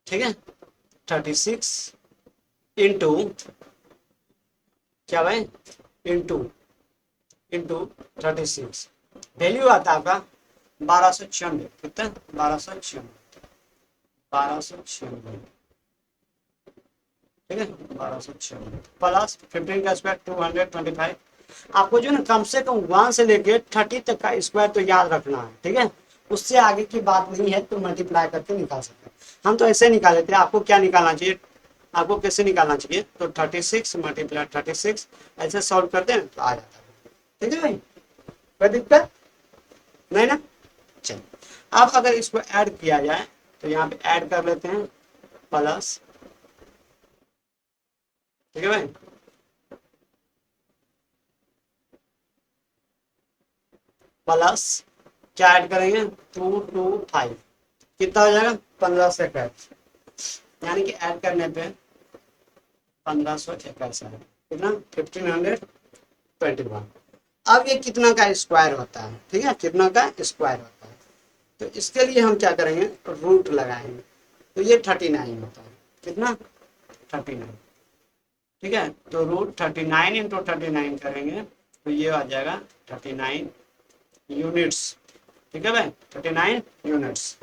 ठीक है। 36 इंटू क्या भाई, इंटू इंटू 36, वैल्यू आता है आपका 1296, कितना 1296, 1296, ठीक है 1296 प्लस 15 का स्क्वायर 225। आपको जो है ना कम से कम 1 से लेके 30 तक का स्क्वायर तो याद रखना है, ठीक है। उससे आगे की बात नहीं है तो मल्टीप्लाई करके निकाल सकते हैं, हम तो ऐसे निकाल लेते हैं। आपको क्या निकालना चाहिए, आपको कैसे निकालना चाहिए, तो 36 मल्टीप्लाई 36 ऐसे सॉल्व करते हैं तो आ जाता है, ठीक है भाई, कोई दिक्कत नहीं ना। चलिए अब अगर इसको ऐड किया जाए तो यहाँ पे ऐड कर लेते हैं प्लस, ठीक है भाई, प्लस क्या ऐड करेंगे 225, कितना हो जाएगा 1521, यानी कि ऐड करने पे 1521 है, कितना 1521, अब ये कितना का स्क्वायर होता है, ठीक है, कितना का स्क्वायर होता है। तो इसके लिए हम क्या करेंगे, रूट लगाएंगे। तो ये 39 होता है, कितना, 39, ठीक है। तो रूट 39 इंटू 39 करेंगे तो ये आ जाएगा 39 यूनिट्स, ठीक है भाई, 39 यूनिट्स।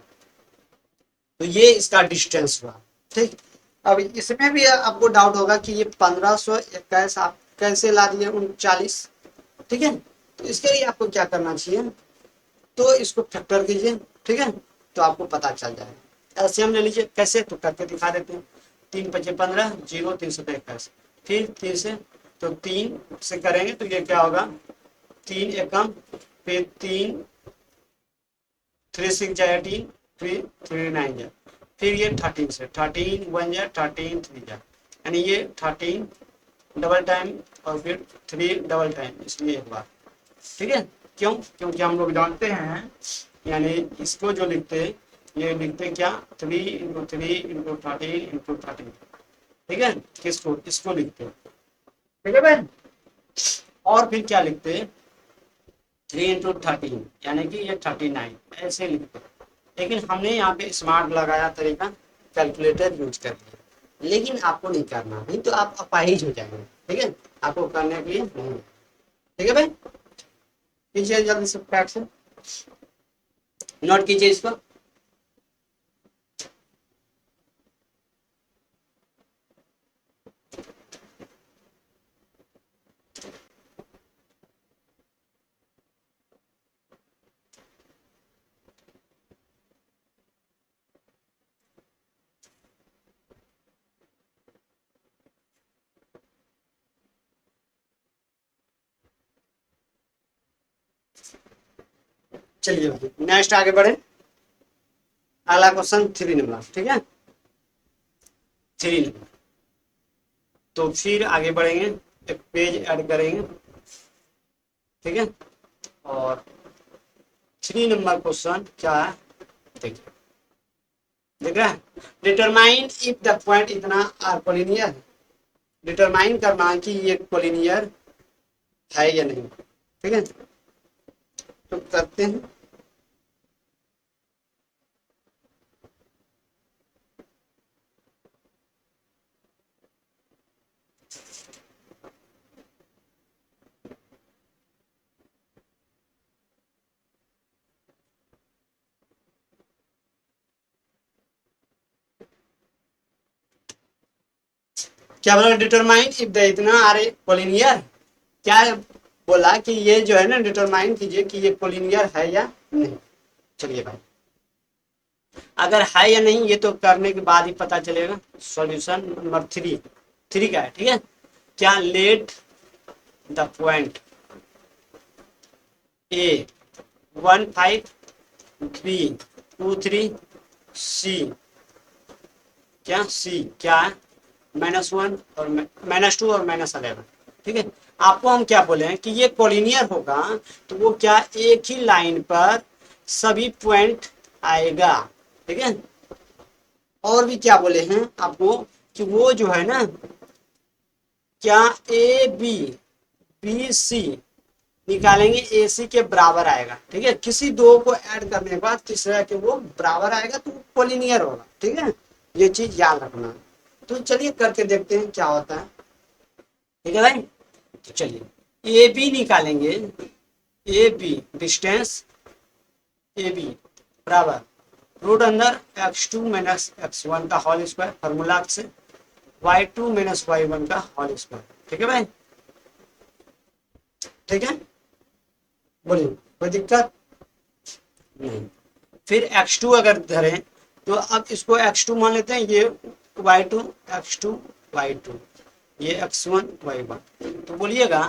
तो ये इसका डिस्टेंस हुआ, ठीक। अब इसमें भी आपको डाउट होगा कि ये 1521 आप कैसे ला दिए 39, ठीक है। तो इसके लिए आपको क्या करना चाहिए, तो इसको फैक्टर कीजिए, ठीक है, तो आपको पता चल जाएगा। एलसीएम ले लीजिए, कैसे, तो करके दिखा देते हैं। 3 5 15, 0 321, फिर 3 से, तो 3 से करेंगे तो ये क्या होगा, 3 एकम, फिर 3 3 6 जाए 18, फिर 3 9 जाए, फिर ये 13 से, 13 1 जाए, 13 3 जाए, यानी ये 13 डबल टाइम और फिर 3 डबल टाइम, इसलिए एक बार, ठीक है। क्यों, क्योंकि हम लोग जानते हैं, यानी इसको जो लिखते, ये लिखते क्या, 3 इंटू 3 इंटू 13 इंटू 13, ठीक है, किसको, इसको लिखते, ठीक है भाई। और फिर क्या लिखते, 3 इंटू 13 यानी कि ये 39, ऐसे लिखते। लेकिन हमने यहाँ पे स्मार्ट लगाया तरीका, कैलकुलेटर यूज कर दिया, लेकिन आपको नहीं करना, नहीं तो आप अपाहिज हो जाएंगे, ठीक है, आपको करने के लिए नहीं, ठीक है भाई। कीजिए जल्दी से फैक्ट से, नोट कीजिए इसको। चलिए नेक्स्ट आगे बढ़े, अगला क्वेश्चन 3 नंबर, ठीक है, 3 नंबर। तो फिर आगे बढ़ेंगे, एक पेज ऐड करेंगे, ठीक है। और 3 नंबर क्वेश्चन क्या है, देखिए, देख रहा है, डिटरमाइन इफ द पॉइंट इतना आर कोलिनियर, डिटरमाइन करना है कि ये कोलिनियर है या नहीं, ठीक है। तो करते हैं, क्या बोला, डिटरमाइन इफ द इतना आर कोलिनियर, क्या बोला कि ये जो है ना, डिटरमाइन कीजिए कि ये कोलिनियर है या नहीं। चलिए भाई, अगर है या नहीं ये तो करने के बाद ही पता चलेगा। सॉल्यूशन नंबर 3, 3 का है, ठीक है। क्या, let the point A 1 5 B 2 3 C, क्या सी क्या है, -1 और -2 और -11, ठीक है। आपको हम क्या बोले हैं कि ये कोलिनियर होगा, तो वो क्या, एक ही लाइन पर सभी पॉइंट आएगा, ठीक है। और भी क्या बोले हैं आपको कि वो जो है ना, क्या ए बी बी सी निकालेंगे, ए सी के बराबर आएगा, ठीक है। किसी दो को ऐड करने के बाद तीसरा के वो बराबर आएगा तो कोलिनियर होगा, ठीक है, ये चीज याद रखना। तो चलिए करके देखते हैं क्या होता है, ठीक है भाई। तो चलिए ए बी निकालेंगे, A B distance A B बराबर रूट अंदर x2 माइनस x1 का होल स्क्वायर, फॉर्मूला से y2 माइनस y1 का होल स्क्वायर, ठीक है भाई, ठीक है। बोलिए, कोई दिक्कत नहीं। फिर x2 अगर धरें तो अब इसको x2 मान लेते हैं, ये y2 x2 y2, ये x1 y1, तो बोलिएगा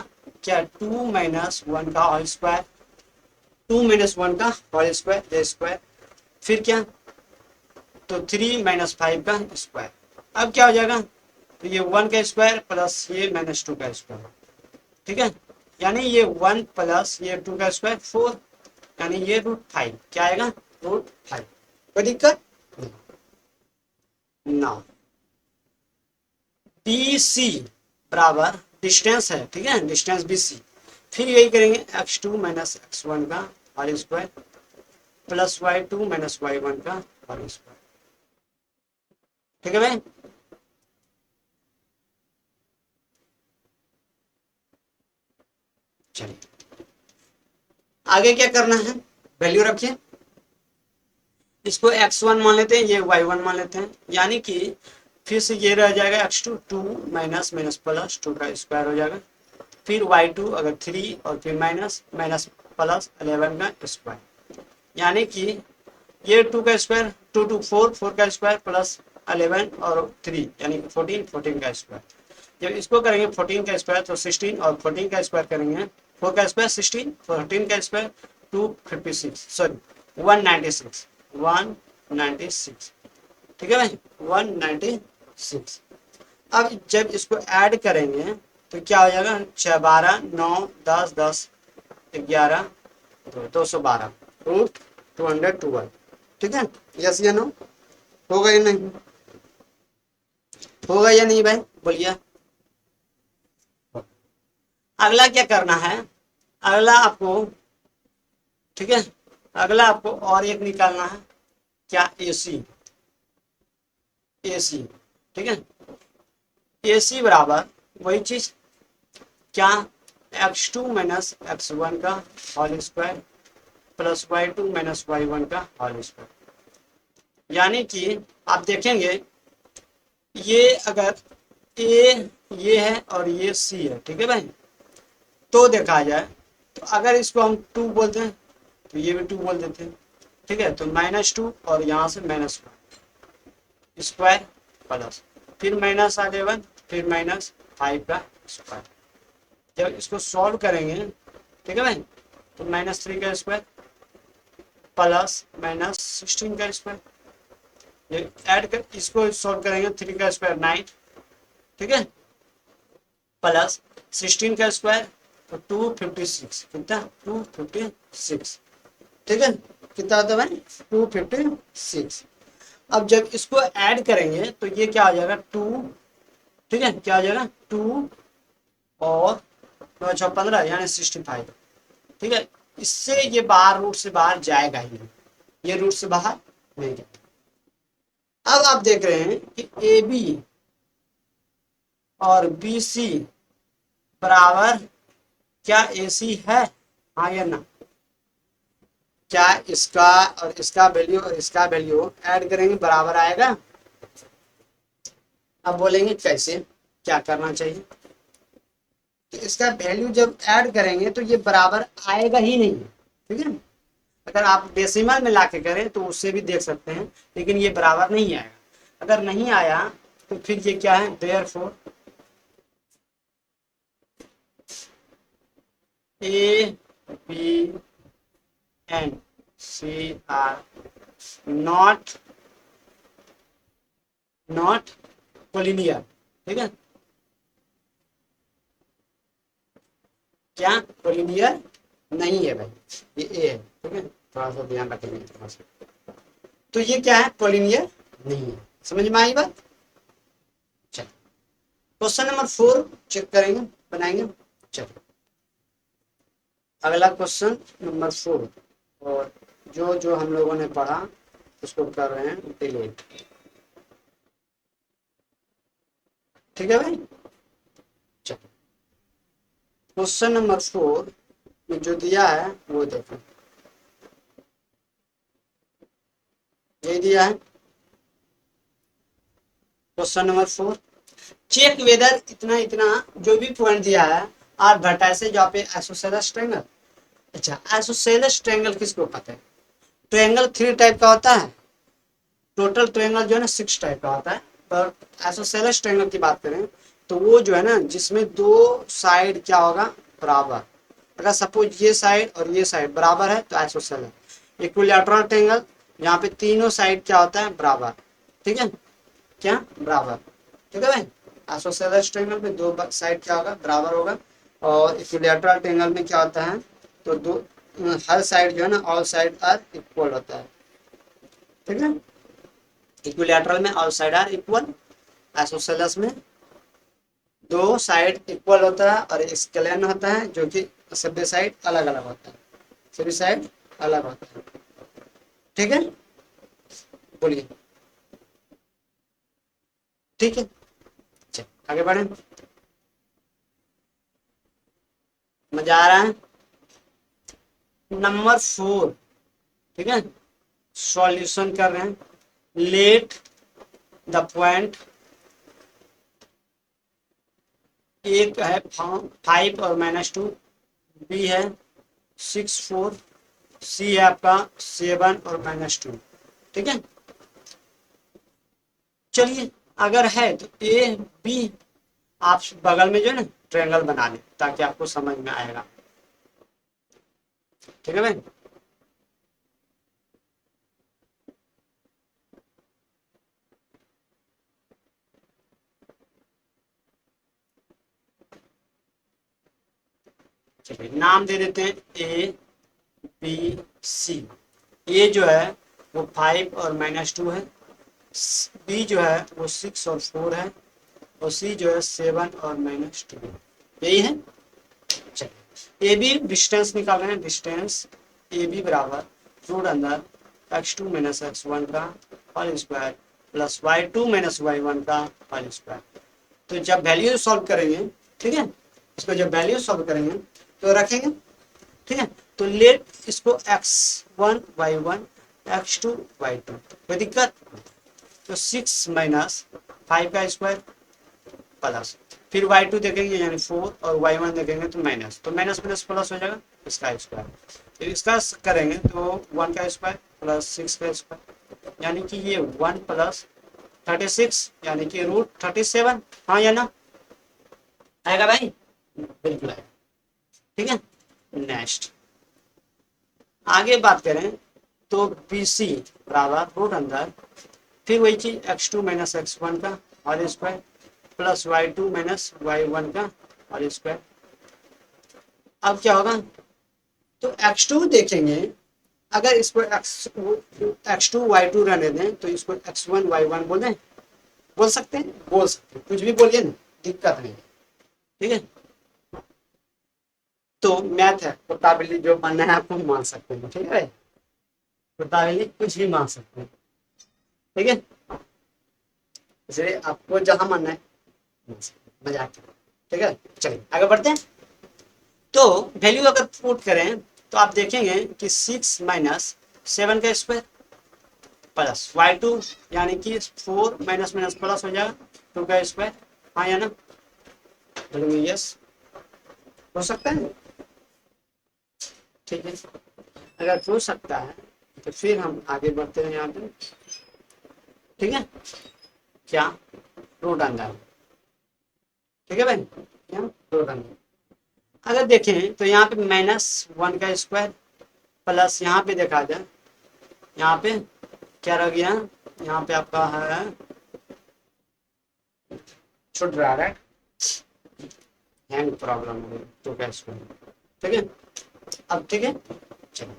क्या, 2 माइनस 1 का होल स्क्वायर, 2 माइनस 1 का होल स्क्वायर स्क्वायर, फिर क्या, तो 3 माइनस 5 का स्क्वायर। अब क्या हो जाएगा, तो ये 1 का स्क्वायर प्लस ये -2 का स्क्वायर, ठीक है, यानी ये 1 प्लस ये 2 का स्क्वायर 4, यानी ये √5 क्या आएगा, √5। कोई दिक्कत ना। बी सी बराबर डिस्टेंस है, ठीक है, डिस्टेंस बी सी, फिर यही करेंगे x2 माइनस x1 का whole square plus y2 minus y1 का होल स्क्वायर। ठीक है भाई। चलिए आगे क्या करना है, वैल्यू रखिए, इसको x1 मान लेते हैं, ये y1 मान लेते हैं, यानी कि फिर से ये रह जाएगा x2 2 माइनस माइनस प्लस 2 का स्क्वायर हो जाएगा, फिर y2 अगर 3 और फिर माइनस माइनस प्लस 11 का स्क्वायर, यानी कि ये 2 का स्क्वायर 2 2 4 4 का स्क्वायर प्लस 11 और 3 यानी 14 14 का स्क्वायर। जब इसको करेंगे 14 का स्क्वायर तो 16 और 14 का स्क्वायर करेंगे 4 का स्क्वायर 16 14 का स्क्वायर 256 सॉरी 196 196। ठीक है भाई 196। अब जब इसको ऐड करेंगे तो क्या हो जाएगा 6 12 9 10 10 11 212 रूट 212। ठीक है यस या नो, होगा या नहीं, होगा या नहीं भाई बोलिए। अगला क्या करना है, अगला आपको, ठीक है, अगला आपको और एक निकालना है, क्या AC, AC। ठीक है AC बराबर वही चीज, क्या x2 माइनस x1 का whole square plus y2 minus y1 का होल स्क्वायर, यानी कि आप देखेंगे ये अगर A ये है और ये C है, ठीक है भाई, तो देखा जाए तो अगर इसको हम 2 बोलते हैं तो ये भी 2 बोल देते हैं। ठीक है तो -2 और यहाँ से -1 स्क्वायर प्लस फिर -11 फिर -5 का स्क्वायर। जब इसको सॉल्व करेंगे, ठीक है भाई, तो -3 का स्क्वायर प्लस -16 का स्क्वायर, ये ऐड कर इसको सॉल्व करेंगे 3 का स्क्वायर 9, ठीक है, प्लस 16 का स्क्वायर तो 256, कितना 256। ठीक है कितना होता है भाई 256। अब जब इसको ऐड करेंगे तो ये क्या आ जाएगा 2, ठीक है क्या आ जाएगा 2 और 9 6 15 यानी 65। ठीक है इससे ये बाहर रूट से बाहर जाएगा ही नहीं, ये रूट से बाहर नहीं जाएगा। अब आप देख रहे हैं कि AB और BC बराबर क्या AC है, हाँ या ना, क्या इसका और इसका वैल्यू और इसका वैल्यू ऐड करेंगे बराबर आएगा। अब बोलेंगे कैसे, क्या करना चाहिए, तो इसका वैल्यू जब ऐड करेंगे तो ये बराबर आएगा ही नहीं। ठीक है अगर आप डेसिमल में लाके करें तो उससे भी देख सकते हैं, लेकिन ये बराबर नहीं आएगा। अगर नहीं आया तो फिर ये क्या है, therefore A B and C are not collinear. ठीक है क्या कोलिनियर नहीं है भाई, ये ए है। ठीक है थोड़ा सा ध्यान रखेंगे थोड़ा सा, तो ये क्या है कोलिनियर नहीं है। समझ में आई बात। चलो क्वेश्चन नंबर 4 चेक करेंगे, बनाएंगे। चलो अगला क्वेश्चन नंबर 4, और जो जो हम लोगों ने पढ़ा उसको कर रहे हैं डिलीट। ठीक है भाई चलो क्वेश्चन नंबर 4 में जो दिया है वो देखो, यही दिया है क्वेश्चन नंबर 4, चेक वेदर इतना इतना जो भी पॉइंट दिया है are vertices of a isosceles triangle. अच्छा आइसोसेलेस ट्रायंगल किसको पता है, ट्रायंगल 3 टाइप का होता है, टोटल ट्रायंगल जो है ना 6 टाइप का होता है, पर आइसोसेलेस ट्रायंगल की बात करें तो वो जो है ना जिसमें 2 साइड क्या होगा बराबर, अगर सपोज ये साइड और ये साइड बराबर है तो आइसोसेलेस। इक्विलैटरल ट्रायंगल यहाँ पे तीनों साइड क्या होता है बराबर, ठीक है क्या बराबर। ठीक है भाई आइसोसेलेस ट्रायंगल में 2 साइड क्या होगा बराबर होगा, और इक्विलैटरल ट्रायंगल में क्या होता है तो दो हर साइड जो है ना ऑल साइड आर इक्वल होता है। ठीक है इक्विलैटरल में all side are equal, isosceles में दो साइड इक्वल होता है और स्केलियन होता है, जो कि सभी साइड अलग अलग होता है, सभी साइड अलग होता है। ठीक है, बोलिए। ठीक है, चल आगे बढ़े। मजा आ रहा है। नंबर 4, ठीक है, सॉल्यूशन कर रहे हैं। लेट द पॉइंट, एक है 5 और -2, बी है 6 4, सी है आपका 7 और -2। ठीक है, चलिए अगर है तो ए बी आप बगल में जो है ना ट्रायंगल बना लें, ताकि आपको समझ में आएगा। ठीक है भाई, चलिए नाम दे देते हैं ए बी सी। ए जो है वो 5 और -2 है, बी जो है वो 6 और 4 है, और सी जो है 7 और -2 है। यही है। चलिए ए बी डिस्टेंस निकाल रहे हैं। डिस्टेंस ए बी बराबर रूट अंदर x2 - x1 का whole square plus y2 - y1 का होल स्क्वायर। तो जब वैल्यू सॉल्व करेंगे, ठीक है, इसको जब वैल्यू सॉल्व करेंगे तो रखेंगे। ठीक है, तो लेट इसको x1 y1 x2 y2, कोई दिक्कत। तो 6 - 5 का स्क्वायर प्लस फिर y2 देखेंगे यानी 4 और y1 देखेंगे तो माइनस, तो माइनस प्लस प्लस हो जाएगा इसका स्क्वायर। तो इसका करेंगे तो 1 का स्क्वायर प्लस 6 का स्क्वायर, यानी कि ये 1 प्लस 36 यानी कि √37। हाँ या ना, आएगा भाई? बिल्कुल आएगा। ठीक है, नेक्स्ट आगे बात करें तो बी सी बराबर रूट अंदर फिर वही चीज x2 - x1 का whole square plus y2 - y1 का होल स्क्वायर। अब क्या होगा, तो x2 देखेंगे, अगर इसको x2 y2 रहने दें तो इसको x1 y1 बोल दें, बोल सकते हैं, बोल सकते हैं, कुछ भी बोलिए ना, दिक्कत नहीं। ठीक है, तो मैथ है, कुत्ताबिल्ली जो मानना है आपको मान सकते हैं। ठीक है, कुत्ताबिल्ली कुछ भी मान सकते हैं। ठीक है, इसलिए आपको जहां मानना है मजाक। ठीक है, चलिए आगे बढ़ते हैं। तो वैल्यू अगर पुट करें तो आप देखेंगे कि 6 - 7 का स्क्वायर प्लस y2 यानी कि 4 माइनस माइनस प्लस हो जाएगा 2 का स्क्वायर। हाँ या ना, बोलेंगे यस, हो सकता है। ठीक है, अगर हो सकता है तो फिर हम आगे बढ़ते हैं यहाँ पे। ठीक है, क्या रूट अंदर। ठीक है भाई, क्या रूट अंदर। अगर देखें तो यहाँ पे -1 का स्क्वायर प्लस यहाँ पे देखा जाए, यहाँ पे क्या रह गया, यहाँ पे आपका है छुट रहा है, हैंग प्रॉब्लम हो गई तो क्या स्क्वायर। ठीक है, अब ठीक है, चलो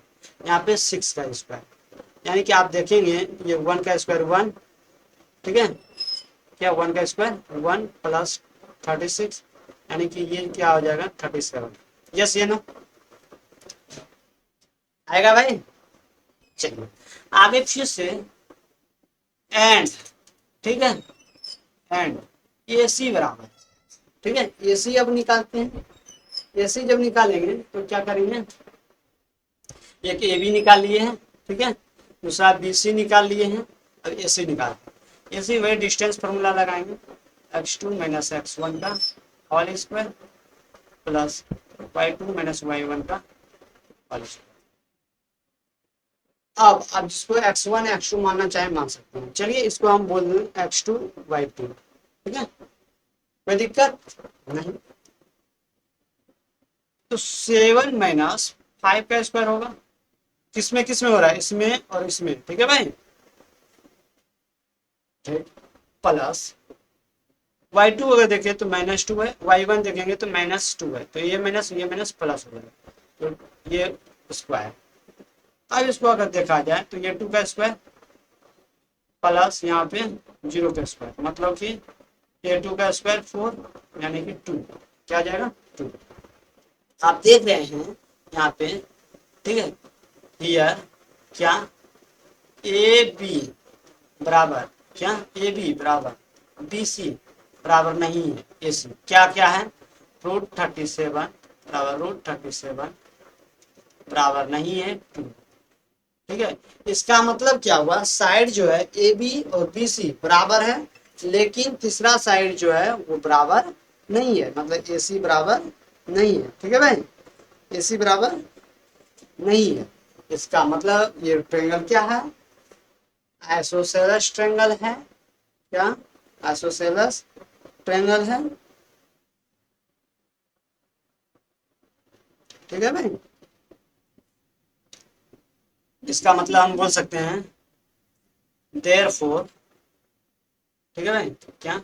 यहाँ पे 6 का स्क्वायर, यानी कि आप देखेंगे ये 1 का स्क्वायर 1। ठीक है, क्या 1 का स्क्वायर 1 प्लस 36, यानी कि ये क्या हो जाएगा 37। यस ये नो, आएगा भाई? चलिए आगे फिर से एंड। ठीक है, एंड ए सी बराबर, ठीक है, ए सी अब निकालते हैं। ए सी जब निकालेंगे तो क्या करेंगे, एक ए बी निकाल लिए हैं, ठीक है, दूसरा बी सी निकाल लिए हैं, अब ए सी निकालते हैं। ए सी वही डिस्टेंस फॉर्मूला लगाएंगे, x2 - x1 का whole square plus y2 - y1 का होल स्क्वायर। अब जिसको x1 x2 मानना चाहे मान सकते हैं। चलिए इसको हम बोल दें x2 y2। ठीक है, कोई दिक्कत नहीं। तो 7 - 5 का स्क्वायर होगा, किसमें किसमें हो रहा है, इसमें और इसमें। ठीक है भाई, ठीक, प्लस y2 अगर देखें तो -2 है, y1 देखेंगे तो -2 है, तो ये माइनस प्लस हो जाएगा, तो ये स्क्वायर। अब इसको अगर देखा जाए तो ये 2 का स्क्वायर प्लस यहाँ पे 0 का स्क्वायर, मतलब कि ये 2 का स्क्वायर 4 यानी कि 2, क्या हो जाएगा 2। आप देख रहे हैं यहाँ पे, ठीक है, हियर क्या ए बी बराबर, क्या ए बी बराबर बी सी बराबर नहीं है ए सी, क्या क्या है, √37 बराबर √37 बराबर नहीं है 2, ठीक है। इसका मतलब क्या हुआ, साइड जो है ए बी और बी सी बराबर है, लेकिन तीसरा साइड जो है वो बराबर नहीं है, मतलब ए सी बराबर नहीं है, ठीक है भाई, ए सी बराबर नहीं है। इसका मतलब ये ट्रायंगल क्या है, आइसोसेलेस ट्रायंगल है, क्या आइसोसेलेस ट्रायंगल है, ठीक है भाई। इसका मतलब हम बोल सकते हैं देयरफॉर, ठीक है भाई, क्या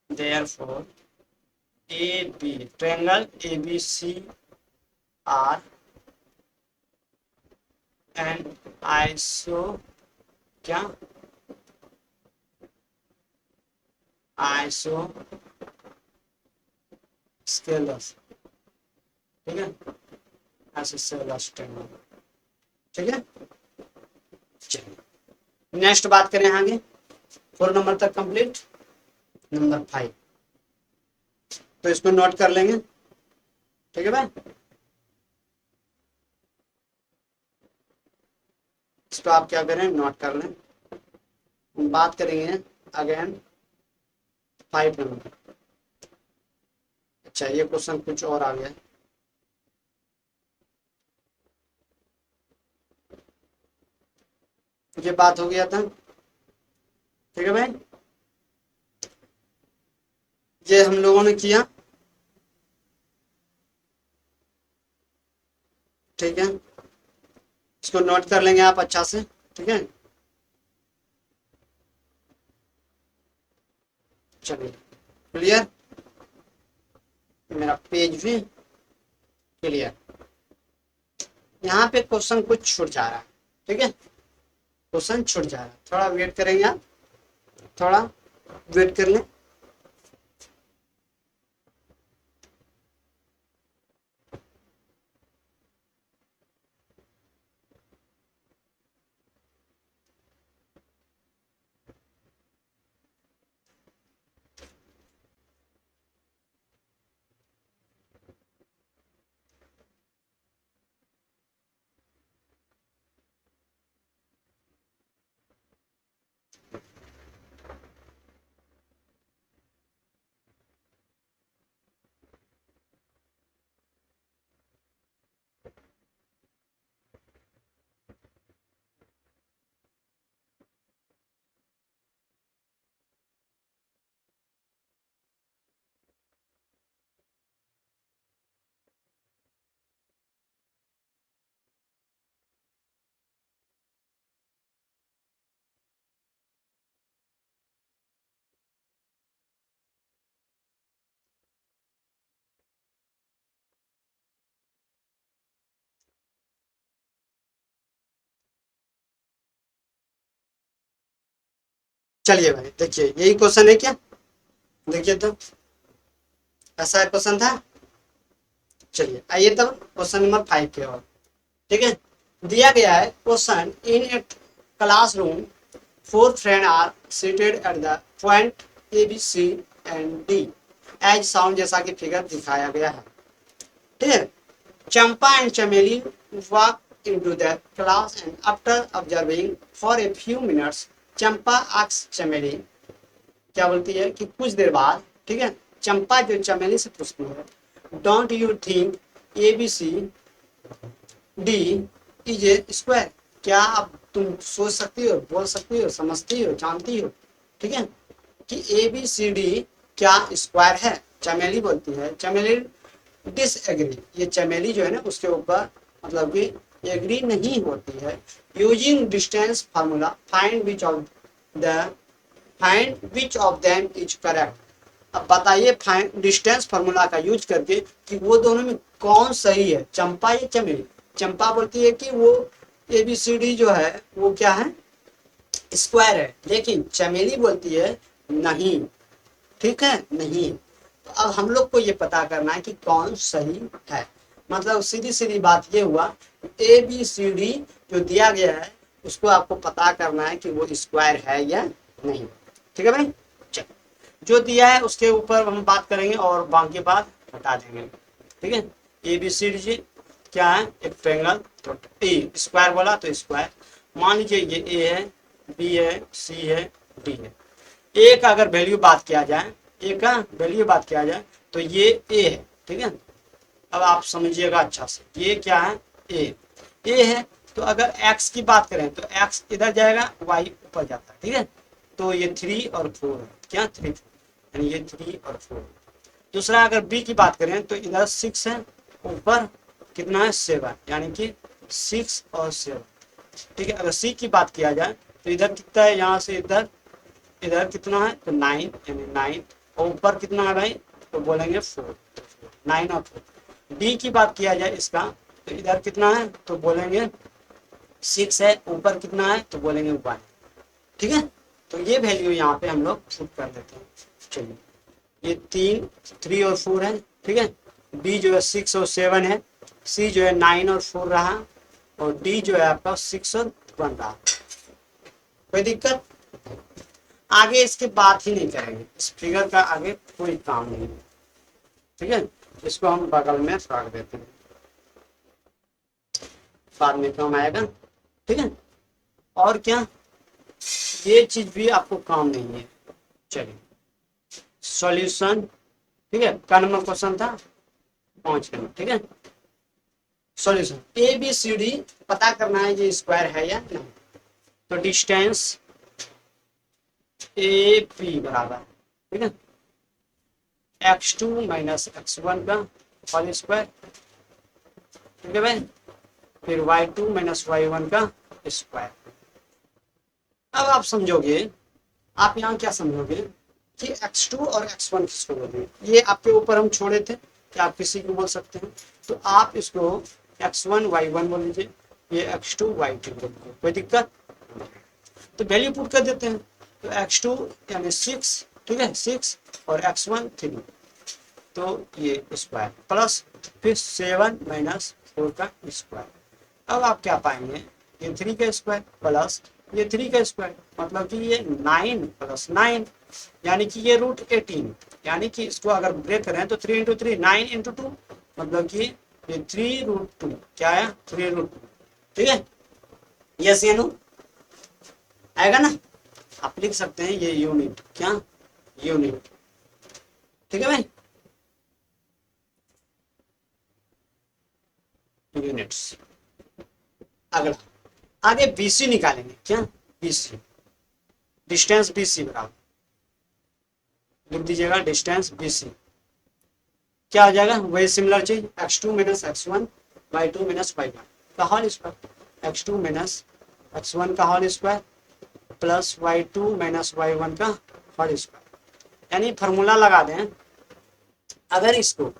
therefore A B triangle A B C are and iso, क्या आइसो स्केलस, ठीक है, आइसोसेलेस ट्रायंगल, ठीक है। चलिए नेक्स्ट बात करें आगे, 4 नंबर तक कंप्लीट। नंबर 5, तो इसको नोट कर लेंगे, ठीक है भाई, इसको आप क्या करें नोट कर लें। हम बात करेंगे अगेन 5 नंबर। अच्छा ये क्वेश्चन कुछ और आ गया, ये बात हो गया था, ठीक है भाई, ये हम लोगों ने किया, ठीक है, इसको नोट कर लेंगे आप अच्छा से, ठीक है। चलिए क्लियर, मेरा पेज भी क्लियर। यहाँ पे क्वेश्चन कुछ छूट जा रहा है, ठीक है, क्वेश्चन छूट जा रहा है, थोड़ा वेट करेंगे आप, थोड़ा वेट कर लें। चलिए भाई देखिए यही क्वेश्चन है क्या, देखिए तो ऐसा क्वेश्चन था। चलिए आइए तब क्वेश्चन नंबर 5 के और, ठीक है। दिया गया है question, in a classroom 4 friend are seated at the point A B C and D as shown, जैसा कि फिगर दिखाया गया है, ठीक है। Champa and Chameli walk into the class and after observing for a few minutes Champa asked चमेली, क्या बोलती है कि कुछ देर बाद, ठीक है, चंपा जो चमेली से पूछती है, don't you think A B C D is a square, क्या अब तुम सोच सकती हो, बोल सकती हो, समझती हो, जानती हो, ठीक है, कि ए बी सी डी क्या स्क्वायर है। चमेली बोलती है, चमेली डिसएग्री, ये चमेली जो है ना उसके ऊपर मतलब कि एग्री नहीं होती है। Using distance formula find which of them is correct, अब बताइए फाइंड डिस्टेंस फार्मूला का यूज करके कि वो दोनों में कौन सही है, चंपा या चमेली। चंपा बोलती है कि वो ABCD जो है वो क्या है, स्क्वायर है, लेकिन चमेली बोलती है नहीं, ठीक है, नहीं। तो अब हम लोग को ये पता करना है कि कौन सही है। मतलब सीधी सीधी बात ये हुआ, ABCD जो दिया गया है उसको आपको पता करना है कि वो स्क्वायर है या नहीं, ठीक है भाई। चलो, जो दिया है उसके ऊपर हम बात करेंगे और बाकी बात हटा देंगे, ठीक है। ABCD क्या है, एक ट्रायंगल, तो ए स्क्वायर बोला तो स्क्वायर। मान लीजिए ये ए है, बी है, सी है, डी है। ए का अगर वैल्यू बात किया जाए, ए का वैल्यू बात किया जाए तो ये ए है, ठीक है। अब आप समझिएगा अच्छा से, ये क्या है, ए है। तो अगर x की बात करें तो x इधर जाएगा, y ऊपर जाता है, ठीक है। तो ये 3 और 4 है, क्या 3 यानी ये 3 और 4। दूसरा अगर b की बात करें तो इधर 6 है, ऊपर कितना है 7, यानी कि 6 और 7, ठीक है। अगर c की बात किया जाए तो इधर कितना है, यहाँ से इधर, इधर कितना है तो 9 यानी 9, और ऊपर कितना है भाई, तो बोलेंगे 4, 9 और 4। डी की बात किया जाए इसका तो इधर कितना है तो बोलेंगे 6 है, ऊपर कितना है तो बोलेंगे 1, ठीक है। तो ये वैल्यू यहाँ पे हम लोग पुट कर देते हैं। चलिए, ये 3 और 4 है, ठीक है। बी जो है 6 और 7 है, सी जो है 9 और 4 रहा, और डी जो है आपका 6 और 1 रहा। कोई दिक्कत? आगे इसकी बात ही नहीं करेंगे, इस फिगर का आगे कोई काम नहीं है, ठीक है। इसको हम बगल में रख देते हैं, बाद में काम आएगा, ठीक है। और क्या, ये चीज भी आपको काम नहीं है। चलिए, सॉल्यूशन, ठीक है। का नंबर क्वेश्चन था 5 का, ठीक है। सॉल्यूशन ABCD पता करना है ये स्क्वायर है या नहीं। तो डिस्टेंस AP बराबर, ठीक है, x2 माइनस x1 का होल स्क्वायर, ठीक है भाई, फिर y2 माइनस y1 का स्क्वायर। अब आप समझोगे, आप यहाँ क्या समझोगे कि x2 और x1 किसको बोलेंगे, ये आपके ऊपर हम छोड़े थे कि आप किसी को बोल सकते हैं। तो आप इसको x1 y1 बोल लीजिए, ये x2 y2 बोल लीजिए, कोई दिक्कत। तो वैल्यू पुट कर देते हैं, तो x2 यानी 6, ठीक है, 6 और x1 3, तो ये स्क्वायर प्लस फिर 7 माइनस 4 का स्क्वायर। अब आप क्या पाएंगे, ये 3 का स्क्वायर प्लस ये 3 का स्क्वायर, मतलब कि ये 9 प्लस 9, यानी कि ये रूट 18, यानी कि इसको अगर ब्रेक करें तो 3 इंटू 3 9 इंटू 2, मतलब कि ये 3 रूट 2 क्या है, 3 रूट 2, ठीक है। यस या नो आएगा ना, आप लिख सकते हैं ये यूनिट, क्या यूनिट, ठीक है भाई, यूनिट्स। अगला, आगे BC निकालेंगे, क्या BC, डिस्टेंस BC बराबर, लिख दीजिएगा डिस्टेंस BC, क्या आ जाएगा, वही सिमिलर चीज x2 minus x1 y2 minus y1 का whole square, x2 minus x1 का whole square plus y2 minus y1 का होल स्क्वायर। यानी फॉर्मूला लगा दें, अगर इसको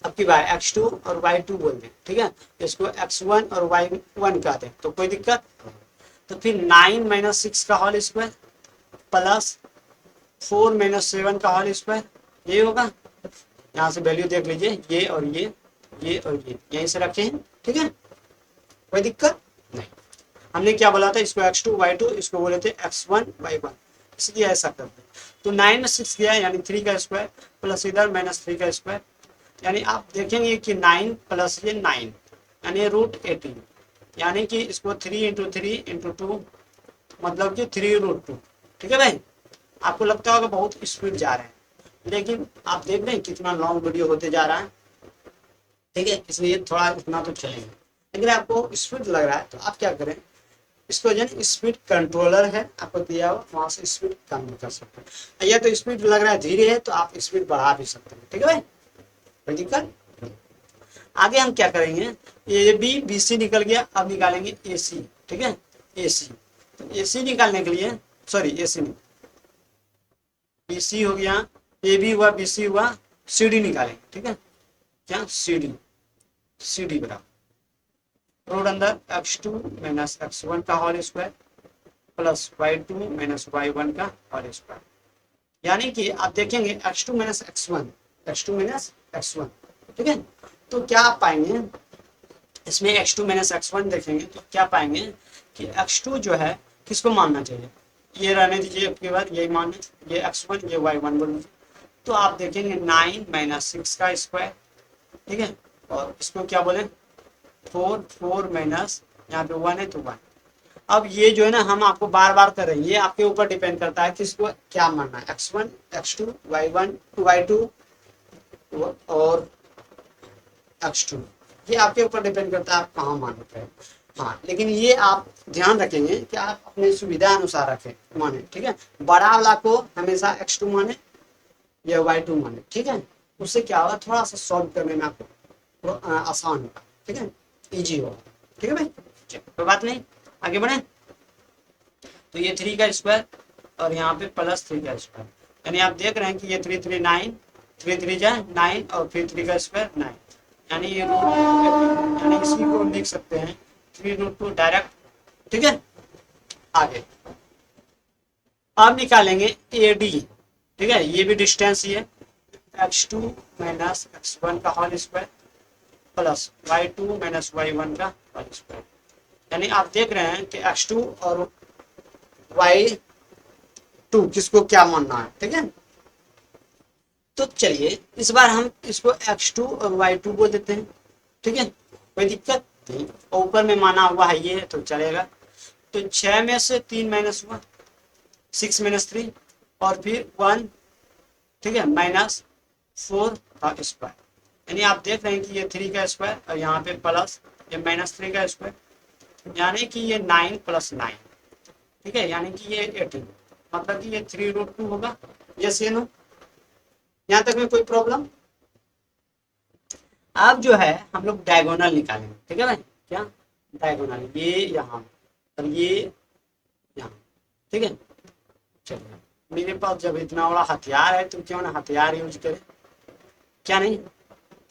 अब की बार x2 और y2 बोल दें, ठीक है, इसको x1 और y1 कह दें तो कोई दिक्कत। तो फिर 9 माइनस 6 का होल स्क्वायर प्लस 4 माइनस 7 का होल स्क्वायर, ये होगा। यहाँ से वैल्यू देख लीजिए, ये और ये और ये यहीं से रखे हैं, ठीक है, कोई दिक्कत नहीं। हमने क्या बोला था, इसको x2 y2, इसको बोले थे x1 y1, इसलिए ऐसा करते हैं। तो 9 में 6 गया यानी 3 का स्क्वायर प्लस इधर माइनस 3 का स्क्वायर, यानी आप देखेंगे कि 9 प्लस ये 9 यानी रूट 18, यानी कि इसको 3 इंटू 3 इंटू 2, मतलब कि 3 रूट 2, ठीक है भाई। आपको लगता होगा बहुत स्पीड जा रहे हैं, लेकिन आप देख रहे हैं कितना लॉन्ग वीडियो होते जा रहा है, ठीक है, इसलिए थोड़ा उतना तो चलेंगे। अगर आपको स्पीड लग रहा है तो आप क्या करें, इसको जो स्पीड कंट्रोलर है आपको दिया हो, वहां से स्पीड कम भी कर सकते हैं, या तो स्पीड लग रहा है धीरे है तो आप स्पीड बढ़ा भी सकते हैं, ठीक है भाई, कोई दिक्कत। आगे हम क्या करेंगे, BC निकल गया, अब निकालेंगे AC, ठीक है, AC। तो AC निकालने के लिए, सॉरी AC नहीं, BC हो गया, AB हुआ, BC हुआ, CD निकालेंगे, ठीक है, क्या CD, CD बराबर रूट अंदर x2 माइनस x1 का whole square plus y2 minus y1 का होल स्क्वायर। यानी कि आप देखेंगे x2 minus x1, x2 minus x1, ठीक है। तो क्या आप पाएंगे इसमें x2 माइनस x1 देखेंगे तो क्या पाएंगे कि x2 जो है किसको मानना चाहिए, ये रहने दीजिए, आपके बाद यही मान ये x1 ये y1 बोल दीजिए। तो आप देखेंगे 9 माइनस 6 का स्क्वायर, ठीक है, और इसको क्या बोले 4, 4 माइनस यहाँ पे 1 है तो 1। अब ये जो है ना हम आपको बार बार कर रहे हैं, ये आपके ऊपर डिपेंड करता है किसको क्या मानना है, x1 x2 y1 y2 और x2, ये आपके ऊपर डिपेंड करता है आप कहाँ मानते हैं। हाँ, लेकिन ये आप ध्यान रखेंगे कि आप अपने सुविधा अनुसार रखें माने, ठीक है। बड़ा वाला को हमेशा x2 माने या y2 माने, ठीक है। उससे क्या होगा थोड़ा सा सॉल्व करने में आपको आसान होगा, ठीक है, इजी होगा, ठीक है भाई। कोई बात नहीं, आगे बढ़े। तो ये 3 का स्क्वायर और यहाँ पे प्लस 3 का स्क्वायर, यानी आप देख रहे हैं कि ये 3 3 9, 3 3 जा 9 और फिर 3 का स्क्वायर 9, यानी ये रूट, यानी इसी को लिख सकते हैं 3√2 डायरेक्ट, ठीक है। आगे अब निकालेंगे AD, ठीक है, ये भी डिस्टेंस ही है, x2 माइनस x1 का whole square plus y2 minus y1 का होल स्क्वायर। यानी आप देख रहे हैं कि x2 और y2 किसको क्या मानना है, ठीक है। तो चलिए इस बार हम इसको x2 और y2 बोल देते हैं, ठीक है, कोई दिक्कत नहीं, ऊपर में माना हुआ है ये तो चलेगा। तो 6 में से 3 माइनस हुआ 6 माइनस 3 और फिर 1, ठीक है, माइनस 4 का स्क्वायर, यानी आप देख रहे हैं कि ये 3 का स्क्वायर और यहाँ पे प्लस ये माइनस 3 का स्क्वायर, यानी कि ये 9 प्लस 9, ठीक है, यानी कि ये 18, मतलब कि ये 3√2 होगा। यस या नो, यहाँ तक में कोई प्रॉब्लम। अब जो है हम लोग डायगोनल निकालेंगे, ठीक है भाई, क्या डायगोनल, ये यहाँ और ये यहाँ, ठीक है। चलिए मेरे पास जब इतना बड़ा हथियार है तो क्यों ना हथियार यूज करें, क्या नहीं,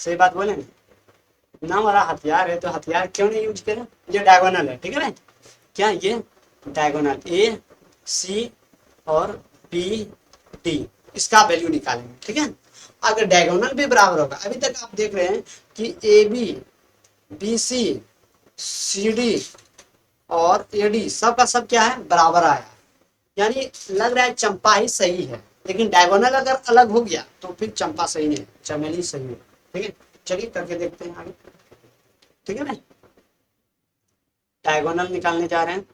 सही बात बोले ना, इतना बड़ा हथियार है तो हथियार क्यों नहीं यूज करें। ये डायगोनल है, ठीक है भाई, क्या ये डायगोनल AC और BD, इसका वैल्यू निकालेंगे, ठीक है। अगर डायगोनल भी बराबर होगा, अभी तक आप देख रहे हैं कि AB BC CD और AD सब का सब क्या है बराबर आया, यानी लग रहा है चंपा ही सही है, लेकिन डायगोनल अगर अलग हो गया तो फिर चंपा सही नहीं, चमेली सही है, ठीक है। चलिए करके देखते हैं आगे, ठीक है ना। डायगोनल निकालने जा रहे हैं,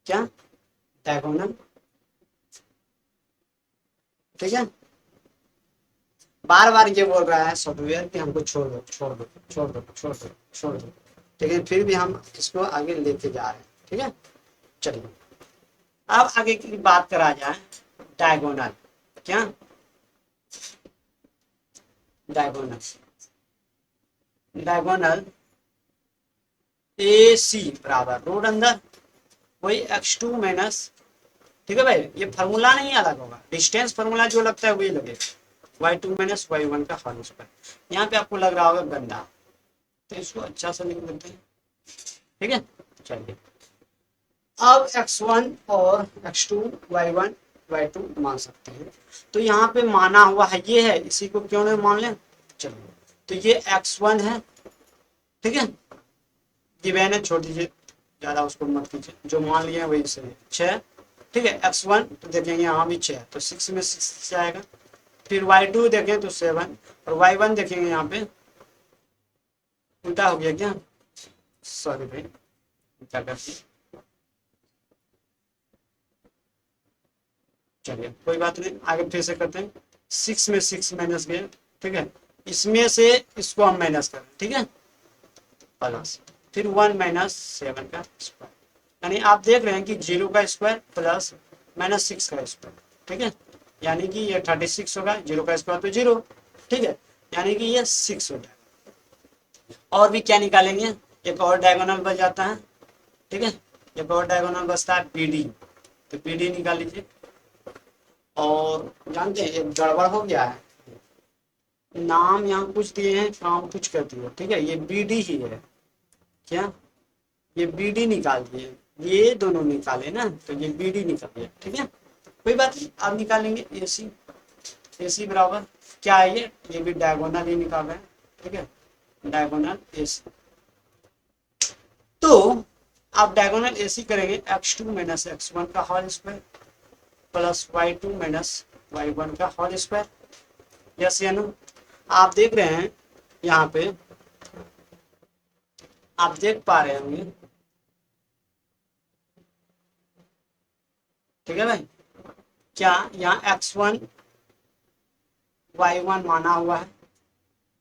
क्या डायगोनल, ठीक है। बार बार ये बोल रहा है सॉफ्टवेयर कि हमको छोड़ दो छोड़ दो छोड़ दो छोड़ दो छोड़ दो, लेकिन फिर भी हम इसको आगे लेके जा रहे हैं, ठीक है। चलिए अब आगे की बात करा जाए, डायगोनल, क्या डायगोनल, डायगोनल AC बराबर रूट अंदर वही x2 माइनस, ठीक है भाई, ये फार्मूला नहीं अलग होगा, डिस्टेंस फार्मूला जो लगता है वही लगेगा, y2 माइनस y1 का होल स्क्वायर। यहाँ पे आपको लग रहा होगा गंदा, तो इसको अच्छा सा लिख देते हैं, ठीक है। चलिए अब x1 और x2 y1 y2 मान सकते हैं, तो यहाँ पे माना हुआ है ये है, इसी को क्यों नहीं मान लें। चलिए तो ये x1 है, ठीक है, गिवन है, छोड़ दीजिए, ज्यादा उसको मत कीजिए, जो मान लिया वही सही है, 6, ठीक है। x1 तो देखेंगे यहाँ भी 6 तो 6 में 6 आएगा, फिर y2 देखें तो 7 और y1 देखेंगे यहाँ पे उल्टा हो गया क्या, सॉरी भाई उल्टा कर दिया, चलिए कोई बात नहीं, आगे फिर से करते हैं। 6 में 6 माइनस गया, ठीक है, इसमें से इसको हम माइनस करें, ठीक है, प्लस फिर 1 माइनस 7 का स्क्वायर, यानी आप देख रहे हैं कि 0 का स्क्वायर प्लस माइनस 6 का स्क्वायर, ठीक है, यानी कि ये 36 होगा, 0 का स्क्वायर तो 0, ठीक है, यानी कि ये 6 हो जाएगा। और भी क्या निकालेंगे, एक और डायगोनल बच जाता है, ठीक है, एक और डायगोनल बचता है BD, तो BD निकाल लीजिए। और जानते हैं एक गड़बड़ हो गया है, नाम यहाँ कुछ दिए हैं काम कुछ कर दिए, ठीक है, ये BD ही है, क्या ये बी डी निकाल दिए, ये दोनों निकाले ना, तो ये बी डी निकल गया। ठीक है, कोई बात नहीं, अब निकालेंगे ए सी। ए सी बराबर क्या है, ये भी डायगोनल ही निकाल रहे हैं। ठीक है, डायगोनल ए सी। तो आप डायगोनल ए सी करेंगे, X two minus X one का whole square plus Y two minus Y one का होल स्क्वायर। यस या नो? आप देख रहे हैं यहाँ पे, आप देख पा रहे होंगे। ठीक है भाई, क्या यहाँ x1 y1 माना हुआ है,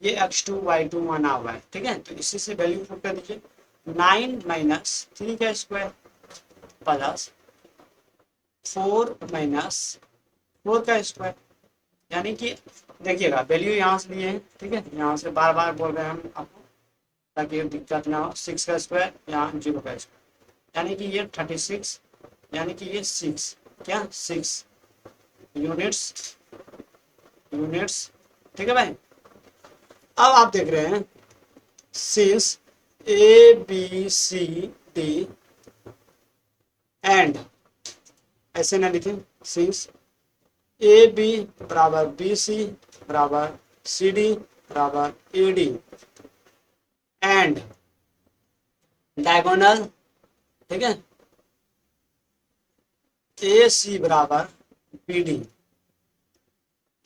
ये x2 y2 माना हुआ है। ठीक है, तो इसी से वैल्यू पुट कर दीजिए, 9 माइनस 3 का स्क्वायर प्लस 4 माइनस 4 का स्क्वायर। यानी कि देखिएगा वैल्यू यहाँ से लिए हैं। ठीक है, यहाँ से बार बार बोल रहे हैं हम आपको ताकि दिक्कत ना हो। 6 का स्क्वायर, यहाँ 0 का स्क्वायर, यानी कि ये 36, यानी कि ये 6 क्या 6 यूनिट्स। यूनिट्स ठीक है भाई। अब आप देख रहे हैं since A B C D and, ऐसे ना लिखें, सिंस ए बी बराबर बी सी बराबर सी डी बराबर ए डी एंड डायगोनल, ठीक है, ए सी बराबर बी डी,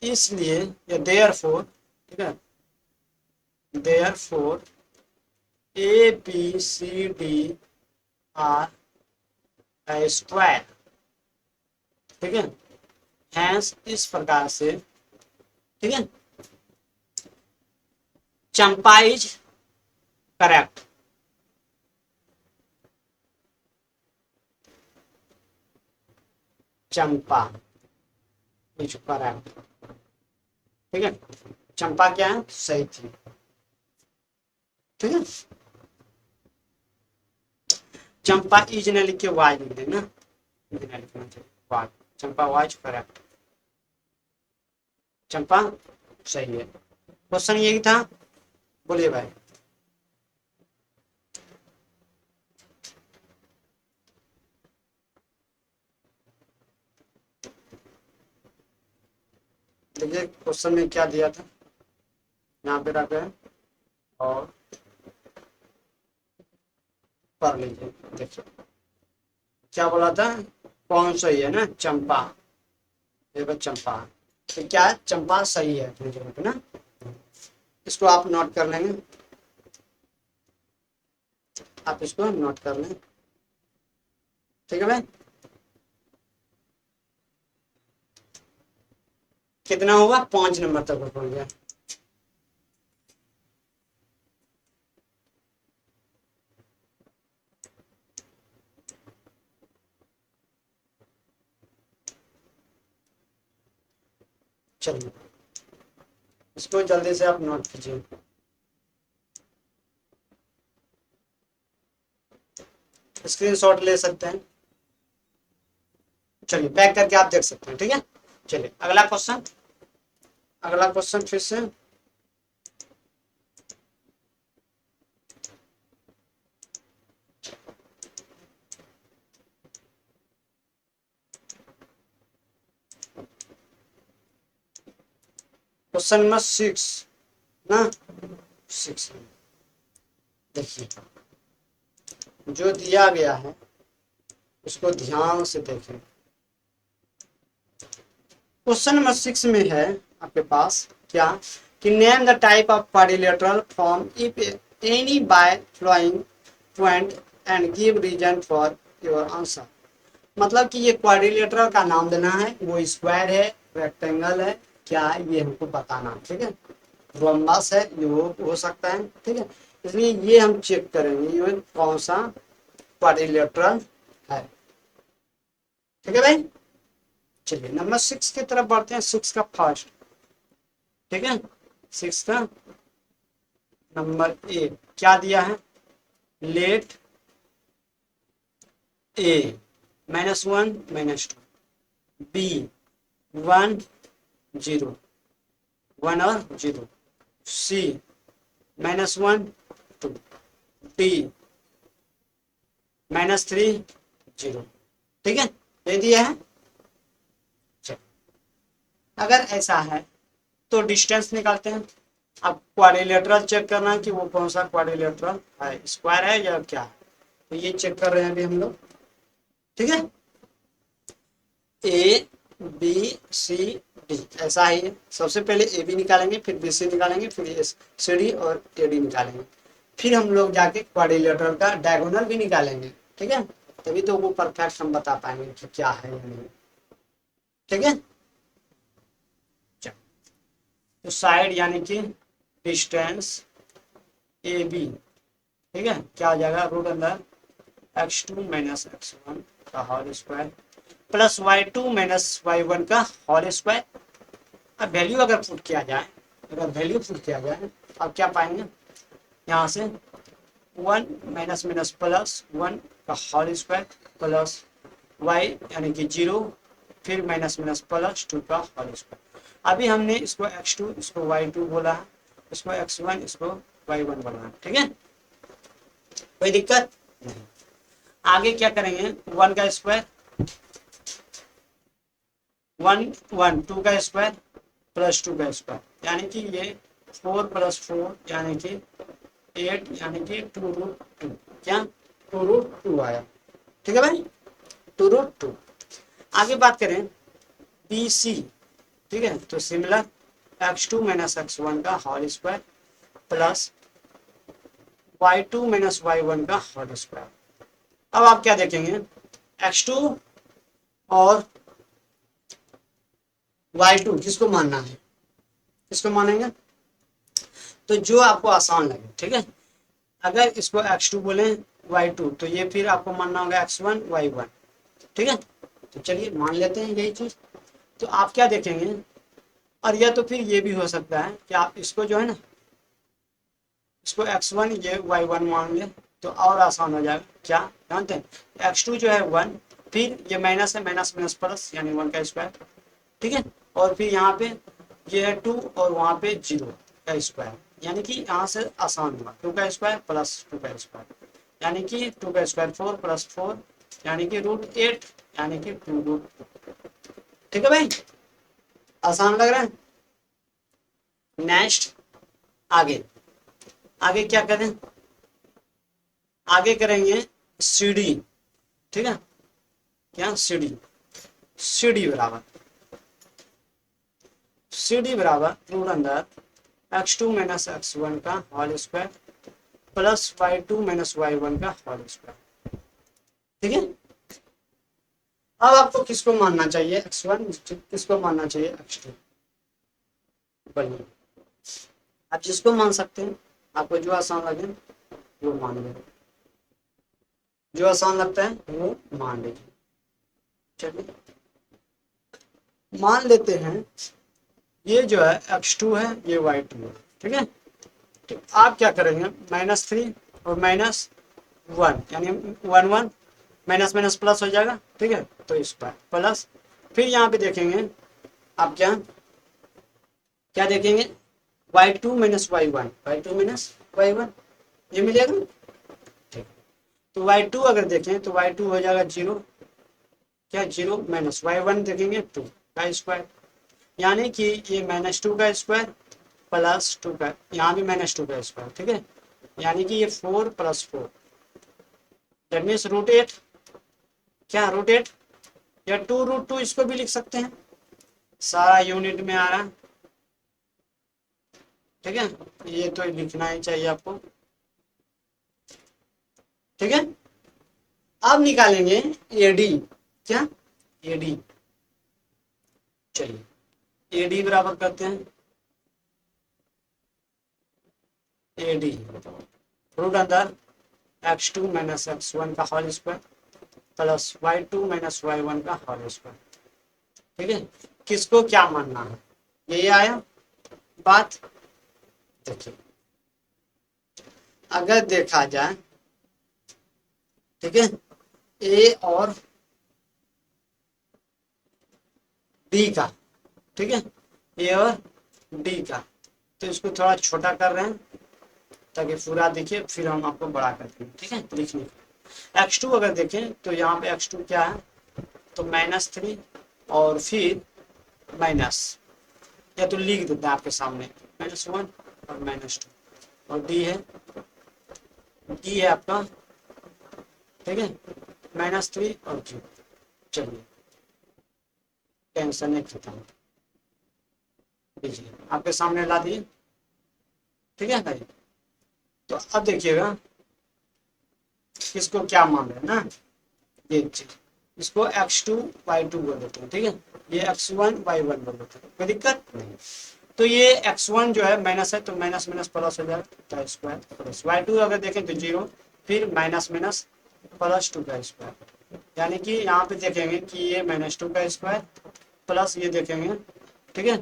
इसलिए या देयरफॉर, ठीक है, therefore A B C D are square. ठीक है, हैंस इस प्रकार से, ठीक है, Champa is correct. Champa is correct. ठीक है, चंपा क्या है, सही थी। ठीक है, चंपा इज ने लिख के वाई लिख देना, लिखना चाहिए वाई। चंपा वाज करेक्ट, चंपा सही है। क्वेश्चन यही था, बोलिए भाई। देखिए क्वेश्चन में क्या दिया था, यहाँ पे रख है और पढ़ लीजिए। देखिए क्या बोला था, कौन सही है ना, चंपा। देखो चंपा, तो क्या चंपा सही है अपनी जगह पे ना, इसको आप नोट कर लेंगे, आप इसको नोट कर लें। ठीक है भाई, कितना होगा, 5 नंबर तक पहुंच गया। चलिए इसको जल्दी से आप नोट कीजिए। स्क्रीनशॉट ले सकते हैं, चलिए पैक करके आप देख सकते हैं। ठीक है, चलिए अगला क्वेश्चन, अगला क्वेश्चन फिर से। क्वेश्चन नंबर 6 ना, 6 देखिए जो दिया गया है उसको ध्यान से देखें। क्वेश्चन नंबर 6 में है आपके पास क्या, कि name the type of quadrilateral form if any by following point and give reason for your answer. मतलब कि ये क्वाड्रिलेटरल का नाम देना है, वो स्क्वायर है, रेक्टेंगल है, क्या ये हमको बताना है। ठीक है, रोम्बस है, ये हो सकता है। ठीक है, इसलिए ये हम चेक करेंगे ये कौन सा क्वाड्रिलेटरल है। ठीक है भाई, चलिए नंबर 6 की तरफ बढ़ते हैं। 6 का फर्स्ट, ठीक है, 6 का नंबर ए क्या दिया है, लेट ए -1 -2 बी 1 0 1 और 0 सी -1 2 डी -3 0। ठीक है, ये दिया है। चलो, अगर ऐसा है तो डिस्टेंस निकालते हैं। अब क्वाड्रिलेटरल चेक करना है कि वो कौन सा क्वाड्रिलेटरल है, स्क्वायर है या क्या है, तो ये चेक कर रहे हैं अभी हम लोग। ठीक है, ए बी सी डी ऐसा ही है। सबसे पहले ए बी निकालेंगे, फिर बी सी निकालेंगे, फिर एस सी डी और ए डी निकालेंगे। फिर हम लोग जाके क्वाड्रिलेटरल का डायगोनल भी निकालेंगे। ठीक है, तभी तो वो परफेक्ट हम बता पाएंगे कि क्या है या नहीं। ठीक है, तो साइड यानी कि डिस्टेंस ए बी, ठीक है, क्या आ जाएगा, रूट अंदर x2 माइनस x1 का whole square plus y2 minus y1 का होल स्क्वायर। अब वैल्यू अगर पुट किया जाए, अब क्या पाएंगे, यहाँ से 1 माइनस माइनस प्लस 1 का होल स्क्वायर प्लस y यानी कि 0, फिर माइनस माइनस प्लस 2 का होल स्क्वायर। अभी हमने इसको x2 इसको y2 बोला है, इसको x1 इसको y1 बोला है। ठीक है, कोई दिक्कत नहीं। आगे क्या करेंगे, 1 का स्क्वायर 2 का स्क्वायर प्लस 2 का स्क्वायर यानी कि ये 4 प्लस 4 यानी कि 8 यानी कि 2√2, क्या 2√2 आया। ठीक है भाई, 2√2। आगे बात करें बी सी, ठीक है, तो सिमिलर x2 माइनस x1 का whole square plus y2 minus y1 का होल स्क्वायर। अब आप क्या देखेंगे, x2 और y2 किसको मानना है, किसको मानेंगे, तो जो आपको आसान लगे। ठीक है, अगर इसको x2 बोले y2 तो ये फिर आपको मानना होगा x1 y1। ठीक है, तो चलिए मान लेते हैं यही चीज। तो आप क्या देखेंगे, और या तो फिर ये भी हो सकता है कि आप इसको जो है ना, इसको x1 ये y1 मान ले तो और आसान हो जाएगा। क्या जानते हैं, x2 जो है 1, फिर ये माइनस है, माइनस माइनस प्लस यानी 1 का स्क्वायर। ठीक है, और फिर यहाँ पे ये है 2 और वहाँ पे 0 का स्क्वायर, यानी कि यहाँ से आसान हुआ 2 का स्क्वायर प्लस 2 का स्क्वायर यानी कि 2 का स्क्वायर 4 प्लस 4 यानी कि √8 यानी कि 2√2। ठीक है भाई, आसान लग रहा है। नेक्स्ट आगे क्या करें, आगे करेंगे सी डी। ठीक है, क्या सी डी बराबर रूट अंदर x2 माइनस x1 का whole square plus y2 minus y1 का होल स्क्वायर। ठीक है, अब आपको किसको मानना चाहिए, x1 किसको मानना चाहिए, x2। बढ़िया, आप जिसको मान सकते हैं, आपको जो आसान लगे वो मान लीजिए, जो आसान लगता है वो मान लीजिए। चलिए मान लेते हैं ये जो है x2 है, ये y2 है। ठीक है, तो आप क्या करेंगे, -3 और -1 यानी 1 1 माइनस माइनस प्लस हो जाएगा। ठीक है, तो स्क्वायर प्लस, फिर यहाँ पे देखेंगे आप क्या क्या देखेंगे, y2 माइनस y1 ये मिलेगा। ठीक, तो y2 अगर देखें तो y2 हो जाएगा 0, क्या 0 माइनस y1 देखेंगे 2 का स्क्वायर यानी कि ये -2 का स्क्वायर प्लस 2 का, यहाँ भी -2 का स्क्वायर। ठीक है, यानी कि ये 4 प्लस 4 दैट मीन्स √8, क्या √8 या 2√2 इसको भी लिख सकते हैं, सारा यूनिट में आ रहा है। ठीक है, ये तो लिखना ही चाहिए आपको। ठीक है, अब निकालेंगे एडी, क्या एडी, चलिए एडी बराबर करते हैं एडी रूट अंदर x2 माइनस x1 का whole square plus y2 minus y1 का होल स्क्वायर। ठीक है, किसको क्या मानना है, यही आया बात। देखिए अगर देखा जाए, ठीक है, ए और डी का, ठीक है, ए और डी का, तो इसको थोड़ा छोटा कर रहे हैं ताकि पूरा देखिए, फिर हम आपको बड़ा करते हैं। ठीक है, लिखने x2 अगर देखें तो यहाँ पे x2 क्या है, तो -3 और फिर माइनस, या तो लिख देते हैं आपके सामने -1 और -2, और डी है आपका, ठीक है, -3 और 0। चलिए टेंशन नहीं खत्म, लीजिए आपके सामने ला दिए, ठीक है भाई। तो अब देखिएगा इसको क्या मान रहे हैं ना, ये चीज, इसको x2 y2 बोल देते हैं, ठीक है, ये x1 y1 बोल देते हैं, कोई दिक्कत नहीं। तो ये x1 जो है माइनस है, तो माइनस माइनस प्लस हो जाएगा, स्क्वायर प्लस y2 अगर देखें तो 0, फिर माइनस माइनस प्लस 2 का स्क्वायर, यानी कि यहाँ पे देखेंगे कि ये -2 का स्क्वायर प्लस ये देखेंगे, ठीक है,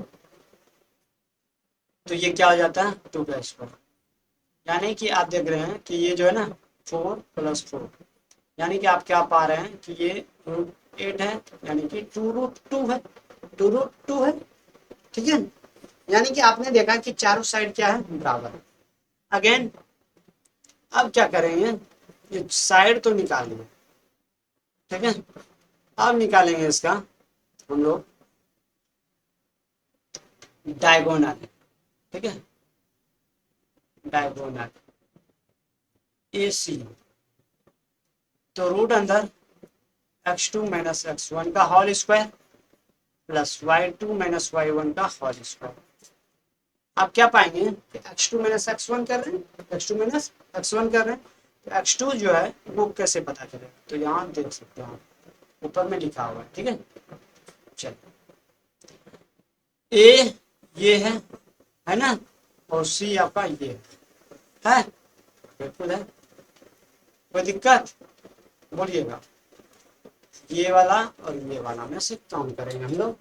तो ये क्या हो जाता है 2 का स्क्वायर, यानी कि आप देख रहे हैं कि ये जो है ना 4 + 4, यानी कि आप क्या पा रहे हैं कि ये √8 है, यानी कि 2√2 है, 2√2 है, ठीक है। यानी कि आपने देखा कि चारों साइड क्या है, बराबर है। अगेन अब क्या करेंगे, ये साइड तो निकाल लिए, ठीक है, अब निकालेंगे इसका हम लोग डायगोनल, ठीक है, डायगोनल AC, तो रूट अंदर x2 - x1 का whole square plus y2 - y1 का होल स्क्वायर। आप क्या पाएंगे कि x2 - x1 कर रहे हैं, x2 - x1 कर रहे हैं, तो x2 जो है वो कैसे पता करें, तो यहाँ देख सकते हैं ऊपर में लिखा हुआ है, ठीक है। चलिए A ये है ना, और C आपका ये है, बिल्कुल है, कोई दिक्कत बोलिएगा, ये वाला और ये वाला में से काउंट करेंगे हम लोग।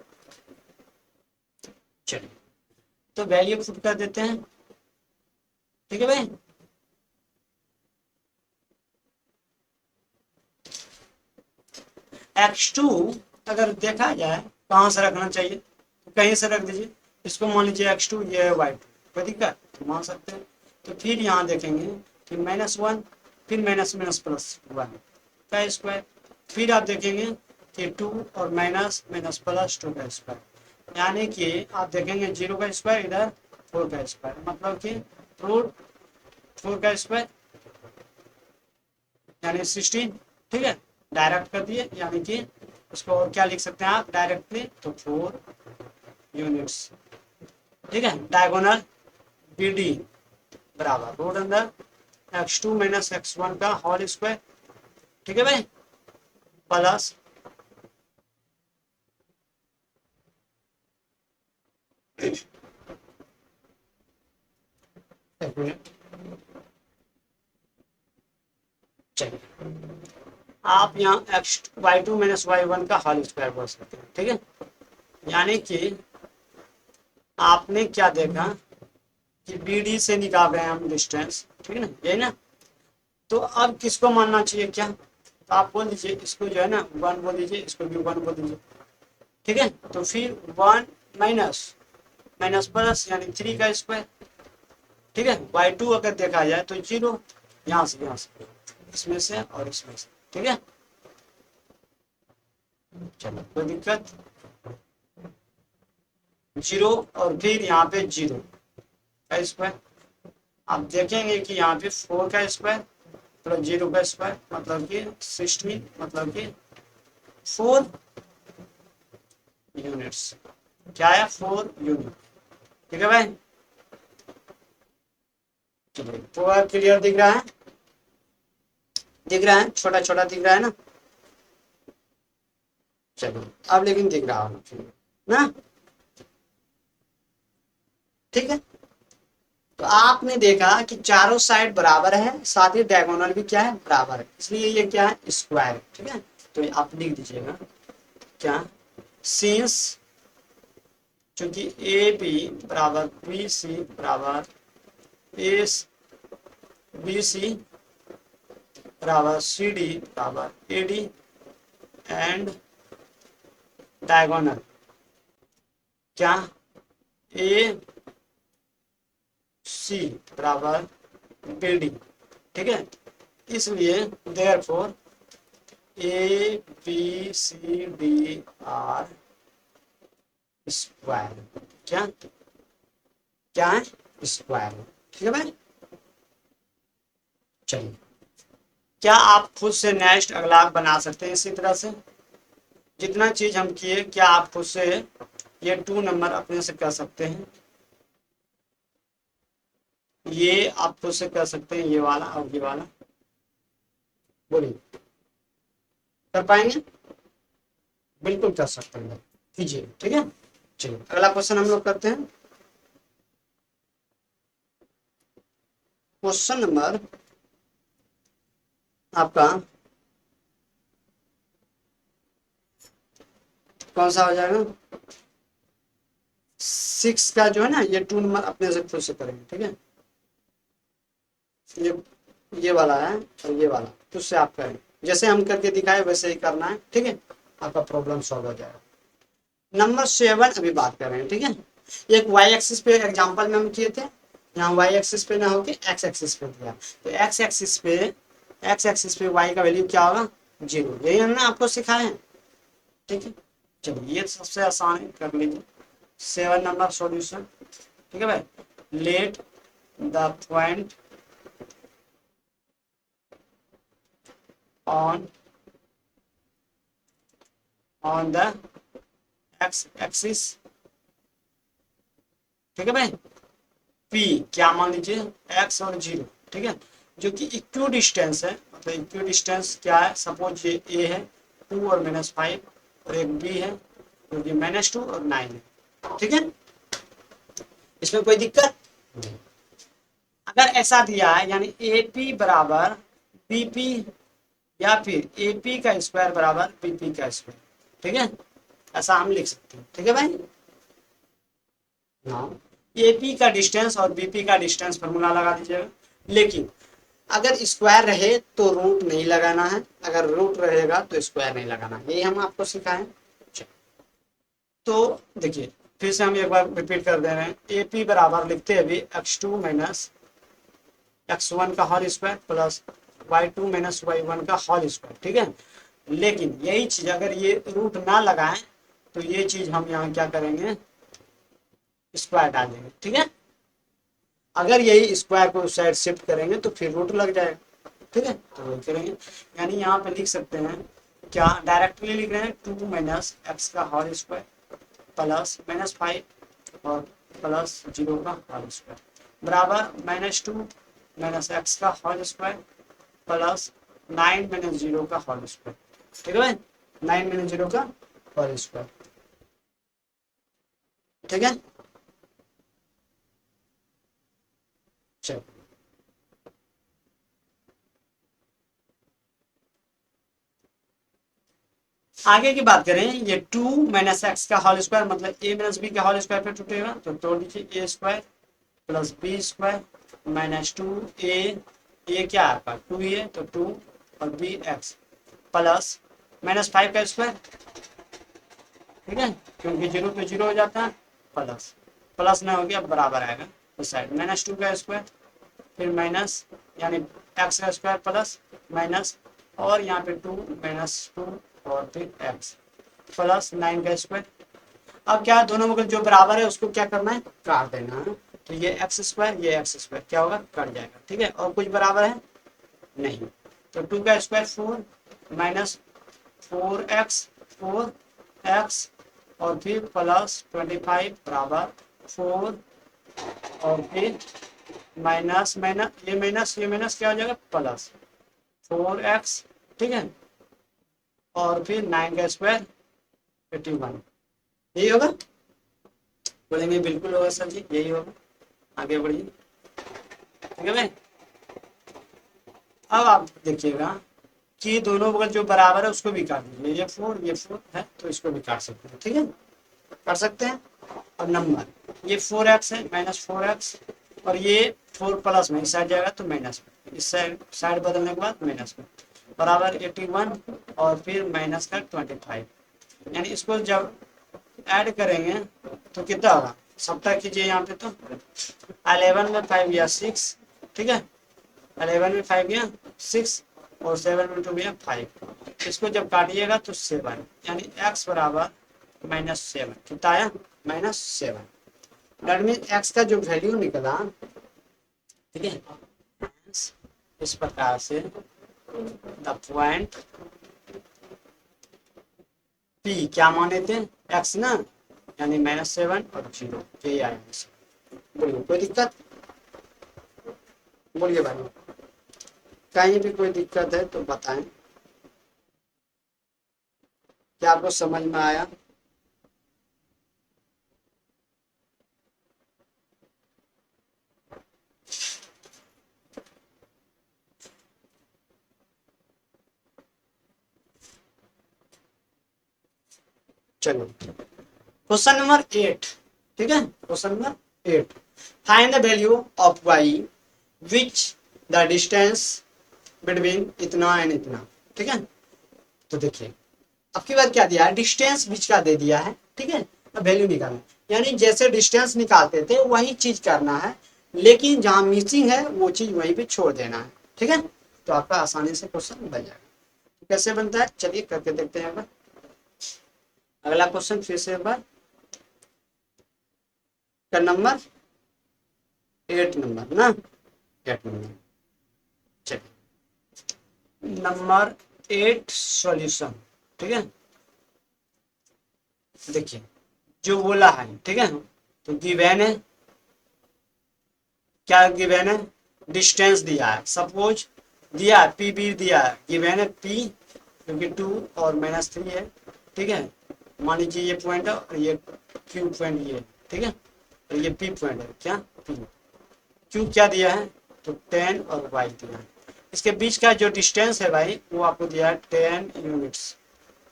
चलिए तो वैल्यू पुट कर देते हैं, ठीक है भाई। x2 अगर देखा जाए कहाँ से रखना चाहिए, तो कहीं से रख दीजिए, इसको मान लीजिए x2, ये है y2, कोई दिक्कत तो मान सकते हैं। तो फिर यहाँ देखेंगे कि -1, फिर माइनस माइनस +1 का स्क्वायर, फिर आप देखेंगे कि 2 और माइनस माइनस प्लस 2 का स्क्वायर, यानी कि आप देखेंगे 0 का स्क्वायर, इधर 4 का स्क्वायर, मतलब कि √4 का स्क्वायर यानी 16, ठीक है, डायरेक्ट कर दिए, यानी कि उसको और क्या लिख सकते हैं आप डायरेक्टली, तो 4 यूनिट्स, ठीक है। डायगोनल BD बराबर रूट अंदर x2 - x1 का होल स्क्वायर, ठीक है भाई, प्लस चलिए आप यहाँ y2 - y1 का होल स्क्वायर बोल सकते हैं, ठीक है। यानी कि आपने क्या देखा कि BD से निकाल रहे हैं हम डिस्टेंस, ठीक है ना, यही ना। तो अब किसको मानना चाहिए क्या, तो आप बोल दीजिए इसको जो है ना 1 बोल दीजिए, इसको भी 1 बोल दीजिए, ठीक है। तो फिर 1 माइनस माइनस प्लस यानी 3 का स्क्वायर, ठीक है। y2 अगर देखा जाए तो 0, यहाँ से इसमें से और इसमें से, ठीक है। चलो कोई दिक्कत, 0 और फिर यहाँ पे 0 का स्क्वायर, आप देखेंगे कि यहाँ पे 4 का स्क्वायर प्लस 0 का स्क्वायर, मतलब कि 16, मतलब कि 4 यूनिट्स, क्या है 4 यूनिट, ठीक है भाई। चलिए पूरा क्लियर दिख रहा है, दिख रहा है, छोटा छोटा दिख रहा है ना, चलो अब लेकिन दिख रहा होगा ना, ठीक है। तो आपने देखा कि चारों साइड बराबर है, साथ ही डायगोनल भी क्या है, बराबर है, इसलिए ये क्या है, स्क्वायर, ठीक है। तो आप लिख दीजिएगा क्या, सिंस चूंकि AB बराबर BC बराबर BC बराबर CD बराबर AD एंड डायगोनल क्या AC बराबर BD, ठीक है। इसलिए therefore A B C D are square, क्या क्या है, स्क्वायर। ठीक है भाई, चलिए, क्या आप खुद से नेक्स्ट अगला बना सकते हैं इसी तरह से? जितना चीज हम किए, क्या आप खुद से ये 2 नंबर अपने से कर सकते हैं? ये आप खुद से कर सकते हैं, ये वाला और ये वाला, बोलिए, कर पाएंगे? बिल्कुल कर सकते हैं, कीजिए। ठीक है, चलिए अगला क्वेश्चन हम लोग करते हैं। क्वेश्चन नंबर आपका कौन सा हो जाएगा? 6 का जो है ना, ये 2 नंबर अपने से खुद से करेंगे। ठीक है, ये वाला है और ये वाला खुद से आप करें, जैसे हम करके दिखाए वैसे ही करना है। ठीक है, आपका प्रॉब्लम सॉल्व हो जाएगा। नंबर 7 अभी बात कर रहे हैं। ठीक है, एक वाई एक्सिस पे एग्जांपल में हम किए थे, यहाँ वाई एक्सिस पे ना होके एक्स एक्सिस पे दिया, तो एक्स एक्सिस पे वाई का वैल्यू क्या होगा? 0। यही हमने आपको सिखाया है। ठीक है, चलिए ये सबसे आसान है, कर लीजिए। 7 नंबर सॉल्यूशन। ठीक है भाई, late the point on the x axis. ठीक है भाई, पी क्या मान लीजिए, एक्स और 0। ठीक है, जो कि इक्वी डिस्टेंस है, मतलब इक्वी डिस्टेंस क्या है, सपोज ये ए है 2 और -5, और एक बी है जो कि -2 और 9 है। ठीक है, इसमें कोई दिक्कत नहीं। अगर ऐसा दिया है, यानी ए पी बराबर बी पी, या फिर ए पी का स्क्वायर बराबर बी पी का स्क्वायर। ठीक है, ऐसा हम लिख सकते हैं। ठीक है भाई, हाँ, एपी का डिस्टेंस और बीपी का डिस्टेंस फॉर्मूला लगा दीजिएगा। लेकिन अगर स्क्वायर रहे तो रूट नहीं लगाना है, अगर रूट रहेगा तो स्क्वायर नहीं लगाना है, यही हम आपको सिखाएं। तो देखिए, फिर से हम एक बार रिपीट कर दे रहे हैं। एपी बराबर लिखते हैं अभी x2 माइनस x1 का whole square plus y2 minus y1 का होल स्क्वायर। ठीक है, लेकिन यही चीज अगर ये रूट ना लगाएं तो ये चीज हम यहाँ क्या करेंगे, स्क्वायर डालेंगे। ठीक है, अगर यही स्क्वायर को उस साइड शिफ्ट करेंगे तो फिर रूट लग जाएगा। ठीक है, तो वही करेंगे, यानी यहाँ पे लिख सकते हैं, क्या डायरेक्टली लिख रहे हैं 2 माइनस एक्स का होल स्क्वायर प्लस -5 और प्लस 0 का होल स्क्वायर बराबर -2 माइनस एक्स का होल स्क्वायर प्लस 9 माइनस 0 का होल स्क्वायर। ठीक है भाई, 9 माइनस 0 का होल स्क्वायर। ठीक है, चलो आगे की बात करें, ये 2 माइनस एक्स का होल स्क्वायर मतलब ए माइनस बी का होल स्क्वायर पे टूटेगा, तो तोड़ दीजिए, ए स्क्वायर प्लस बी स्क्वायर -2 ए क्या आपका 2 ही है तो 2 और बी एक्स प्लस -5 का स्क्वायर। ठीक है, क्योंकि 0 पे 0 हो जाता है, प्लस प्लस ना हो गया बराबर आएगा इस साइड, -2 का स्क्वायर फिर माइनस, यानी एक्स का स्क्वायर प्लस माइनस, और यहाँ पे 2 -2 और फिर एक्स प्लस 9 का स्क्वायर। अब क्या, दोनों बगल जो बराबर है उसको क्या करना है, काट देना है। तो ये एक्स स्क्वायर, ये एक्स स्क्वायर क्या होगा, कट जाएगा। ठीक है, और कुछ बराबर है नहीं, तो 2 का स्क्वायर 4 माइनस 4x और फिर प्लस 25 बराबर 4 और फिर माइनस माइनस ये माइनस क्या हो जाएगा, प्लस 4x। ठीक है, और फिर 9 का स्क्वायर 81, यही होगा। बोलेंगे बिल्कुल होगा सर जी, यही होगा। आगे बढ़िए। ठीक है भाई, अब आप देखिएगा कि दोनों बगल जो बराबर है उसको भी काट दीजिए, ये 4 है तो इसको भी काट सकते हैं। ठीक है, कर सकते हैं। और नंबर ये 4x है -4x, और ये 4 प्लस में इस साइड जाएगा तो माइनस में, इस साइड बदलने के बाद माइनस में बराबर 81 और फिर माइनस का 25, यानी इसको जब ऐड करेंगे तो कितना होगा, सबट्रैक्ट कीजिए यहाँ पे तो 11 में 5 या 6। ठीक है, 11 में 5 गया 6 और 7 में 2 गया 5। इसको जब काटिएगा तो 7 यानी x बराबर -7 कितना आया -7। दैट मीन x का जो वैल्यू निकला, ठीक है, इस प्रकार से द पॉइंट P क्या माने थे x ना, यानी -7 और 0 यही आएगा। बोलिए कोई दिक्कत, बोलिए भाई कहीं भी कोई दिक्कत है तो बताएं, क्या आपको समझ में आया? चलो क्वेश्चन नंबर 8, ठीक है, question number 8, find the value of y which the distance between इतना एंड इतना, ठीक है। तो देखिए आपकी बात क्या दिया है, डिस्टेंस बीच का दे दिया है, ठीक है, अब वैल्यू निकालना, यानी जैसे डिस्टेंस निकालते थे वही चीज करना है, लेकिन जहां मिसिंग है वो चीज वहीं पे छोड़ देना है, ठीक है। तो आपका आसानी से क्वेश्चन बन जाएगा। तो कैसे बनता है चलिए करके देखते हैं। अगला क्वेश्चन फिर से एक बार का नंबर 8 नंबर ना, 8 नंबर, चलिए नंबर 8 सॉल्यूशन, ठीक है। देखिए जो बोला है, ठीक है, तो गिवन है, क्या गिवन है, डिस्टेंस दिया है, सपोज दिया है पी बी दिया है, गिवन है पी क्योंकि 2 और -3 है, ठीक है। मान लीजिए ये पॉइंट है और ये क्यू पॉइंट ये, ठीक है, और ये पी पॉइंट है, क्या पी, क्यू क्या दिया है तो 10 और वाई दिया है। इसके बीच का जो डिस्टेंस है भाई वो आपको दिया है 10 यूनिट्स,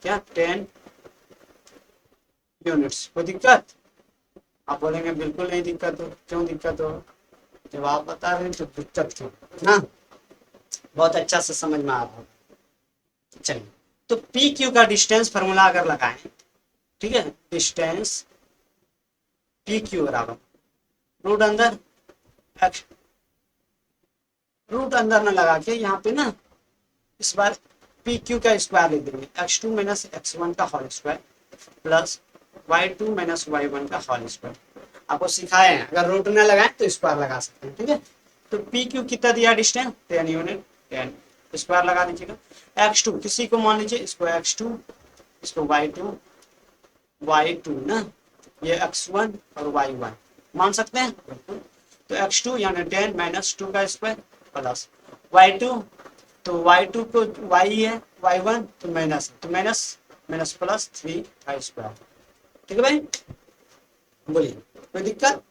क्या 10 यूनिट्स। कोई दिक्कत? आप बोलेंगे बिल्कुल नहीं दिक्कत हो, क्यों दिक्कत हो? जब आप बता रहे हैं तो दिक्कत क्यों ना, बहुत अच्छा से समझ में आ रहा है। चलिए तो पी क्यू का डिस्टेंस फॉर्मूला अगर लगाएं, ठीक है, डिस्टेंस पी क्यू बराबर रूट अंदर एक्स, रूट अंदर न लगा के यहाँ पे ना इस बार पी क्यू का स्क्वायर लिख देंगे, x2 माइनस x1 का whole square plus y2 minus y1 का होल स्क्वायर। आपको सिखाए हैं अगर रूट न लगाए तो स्क्वायर लगा सकते हैं, ठीक है। तो पी क्यू कितना दिया डिस्टेंस 10 यूनिट, 10 स्क्वायर लगा दीजिएगा। x2 किसी को मान लीजिए इसको x2, इसको y2 ना, ये x1 और y1 मान सकते हैं बिल्कुल। तो x2 यानी 10 माइनस 2 का स्क्वायर प्लस y2, तो y2 को y है, y1 तो माइनस, तो माइनस माइनस प्लस 3 का स्क्वायर, ठीक है भाई। बोलिए कोई दिक्कत?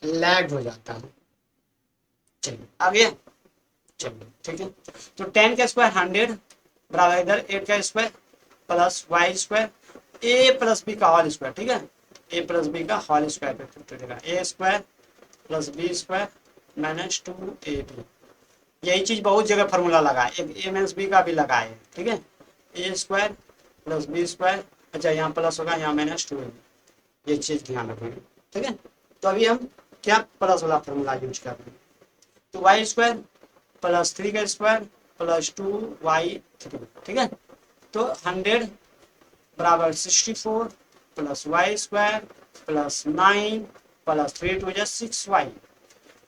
लैग हो जाता है। चलिए आ गया, चलिए ठीक है। तो 10 का स्क्वायर 100 बराबर इधर 8 का square plus Y square A plus B का होल स्क्वायर, ठीक है, ए प्लस बी का whole square, A square plus B square minus 2ab। यही चीज बहुत जगह फॉर्मूला लगा है, एक ए माइनस बी का भी लगा है, ठीक है, ए स्क्वायर प्लस बी स्क्वायर, अच्छा यहाँ प्लस होगा यहाँ माइनस 2ab, ये चीज ध्यान रखेंगे, ठीक है। तो अभी हम क्या प्लस वाला फॉर्मूला यूज कर रहे हैं, तो वाई स्क्वायर प्लस 3 का स्क्वायर प्लस 2y3, ठीक है। तो 100 बराबर 64 plus Y square plus 9 plus 3 two 6y,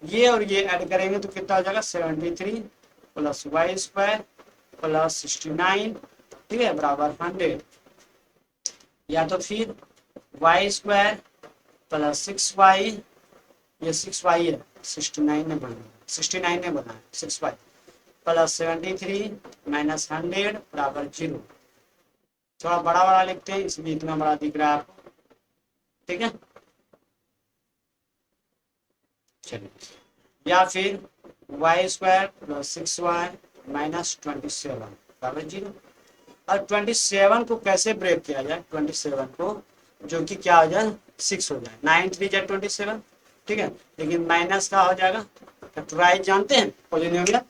ये और ये ऐड करेंगे तो कितना हो जाएगा 73 प्लस वाई स्क्वायर प्लस 69, ठीक है, बराबर 100, या तो फिर वाई स्क्वायर प्लस 6y, ये 6y है 69 ने बना, 69 ने बना 6y प्लस 73 माइनस 100 बराबर 0। थोड़ा बड़ा बड़ा लिखते हैं इसलिए इतना बड़ा दिख रहा है आपको, ठीक है। चलिए या फिर Y square plus 6y minus 27 बराबर 0। और 27 को कैसे ब्रेक किया जाए, 27 को जो कि क्या हो जाए 6 हो जाए, 9 3 जा 27, ठीक है, लेकिन माइनस का हो जाएगा फैक्टराइज जानते हैं पॉलिनोमियल